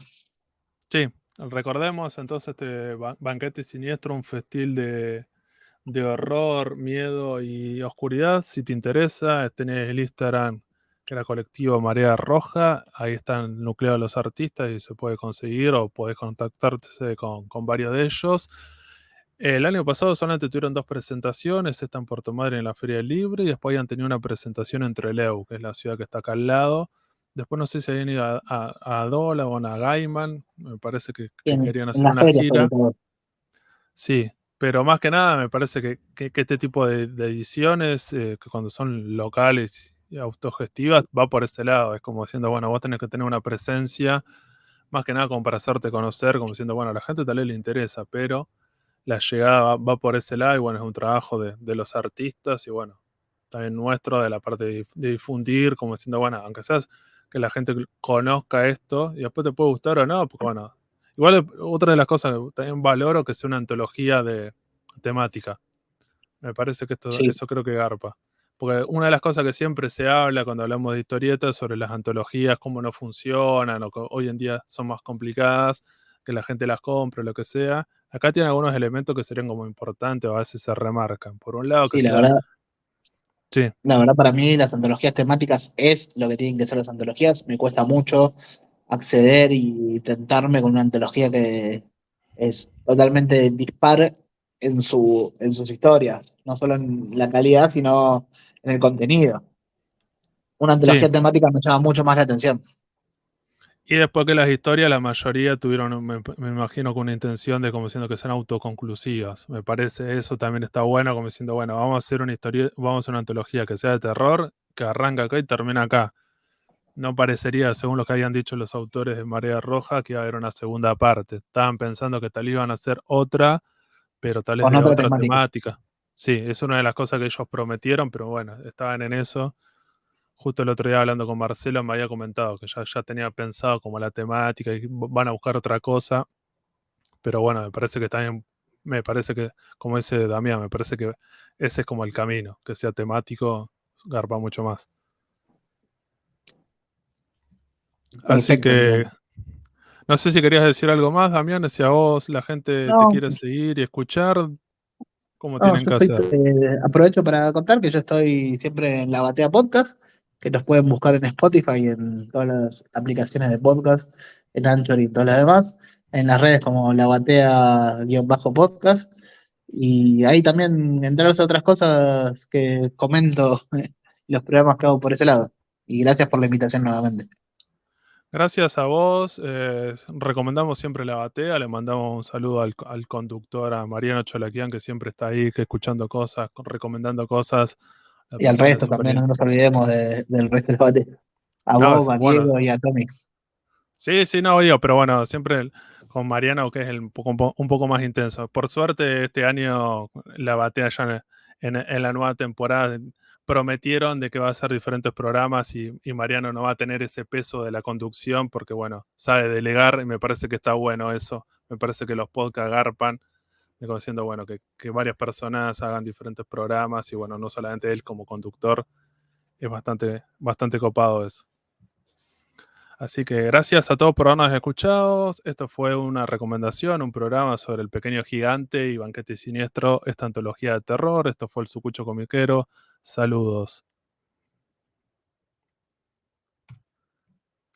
Sí, recordemos entonces este Banquete Siniestro, un festín de horror, miedo y oscuridad. Si te interesa, tenés el Instagram que era colectivo Marea Roja. Ahí están nucleados los artistas y se puede conseguir o podés contactarte con varios de ellos. El año pasado solamente tuvieron dos presentaciones, esta en Puerto Madryn en la Feria del Libre y después habían tenido una presentación en Trelew, que es la ciudad que está acá al lado. Después no sé si habían ido a Dola o a Gaiman, me parece que querían En hacer las una ferias sobre gira. todo. Sí, pero más que nada me parece que este tipo de ediciones, que cuando son locales y autogestivas, va por ese lado. Es como diciendo, bueno, vos tenés que tener una presencia, más que nada como para hacerte conocer, como diciendo, bueno, a la gente tal vez le interesa, pero la llegada va por ese lado y bueno, es un trabajo de los artistas y bueno, también nuestro de la parte de difundir, como diciendo, bueno, aunque seas que la gente conozca esto y después te puede gustar o no, porque bueno, igual otra de las cosas que también valoro que sea una antología de temática. Me parece que Sí, eso creo que garpa. Porque una de las cosas que siempre se habla cuando hablamos de historietas sobre las antologías, cómo no funcionan, o que hoy en día son más complicadas, que la gente las compre, lo que sea. Acá tiene algunos elementos que serían como importantes o a veces se remarcan. Por un lado, que sí, sea, sí, la verdad para mí las antologías temáticas es lo que tienen que ser las antologías. Me cuesta mucho acceder y tentarme con una antología que es totalmente dispar en sus historias, no solo en la calidad, sino en el contenido. Una sí. antología temática me llama mucho más la atención. Y después que las historias, la mayoría tuvieron, me imagino, con una intención de como siendo que sean autoconclusivas. Me parece eso también está bueno, como diciendo, bueno, vamos a hacer una historia, vamos a hacer una antología que sea de terror, que arranca acá y termina acá. No parecería, según lo que habían dicho los autores de Marea Roja, que iba a haber una segunda parte. Estaban pensando que tal iban a hacer otra, pero tal vez Con de otra otra temática. temática. Sí, es una de las cosas que ellos prometieron, pero bueno, estaban en eso. Justo el otro día hablando con Marcelo me había comentado que ya tenía pensado como la temática y van a buscar otra cosa, pero bueno, me parece que también, me parece que, como dice Damián, me parece que ese es como el camino, que sea temático, garpa mucho más. Así Perfecto, que Emiliano. no sé si querías decir algo más, Damián, si a vos la gente te No, quiere seguir y escuchar, ¿cómo no, tienen yo que estoy, hacer? aprovecho para contar que yo estoy siempre en la Batea Podcast, que nos pueden buscar en Spotify y en todas las aplicaciones de podcast, en Anchor y todas las demás, en las redes como la Batea-podcast, y ahí también enterarse de otras cosas que comento los programas que hago por ese lado. Y gracias por la invitación nuevamente. Gracias a vos, recomendamos siempre la batea, le mandamos un saludo al conductor, a Mariano Cholaquian, que siempre está ahí, que escuchando cosas, recomendando cosas, la Y al persona es resto súper... también, no nos olvidemos del resto del debate. A No, vos, a bueno, Diego y a Tommy. sí, sí, no, digo, pero bueno, siempre con Mariano, que es un poco más intenso. Por suerte, este año la batea ya en la nueva temporada prometieron de que va a hacer diferentes programas y Mariano no va a tener ese peso de la conducción porque, bueno, sabe delegar y me parece que está bueno eso. Me parece que los podcasts garpan, de como diciendo, bueno, que varias personas hagan diferentes programas y, bueno, no solamente él como conductor, es bastante copado eso. Así que gracias a todos por habernos escuchado. Esto fue una recomendación, un programa sobre el pequeño gigante y banquete siniestro, esta antología de terror. Esto fue el Sucucho Comiquero. Saludos.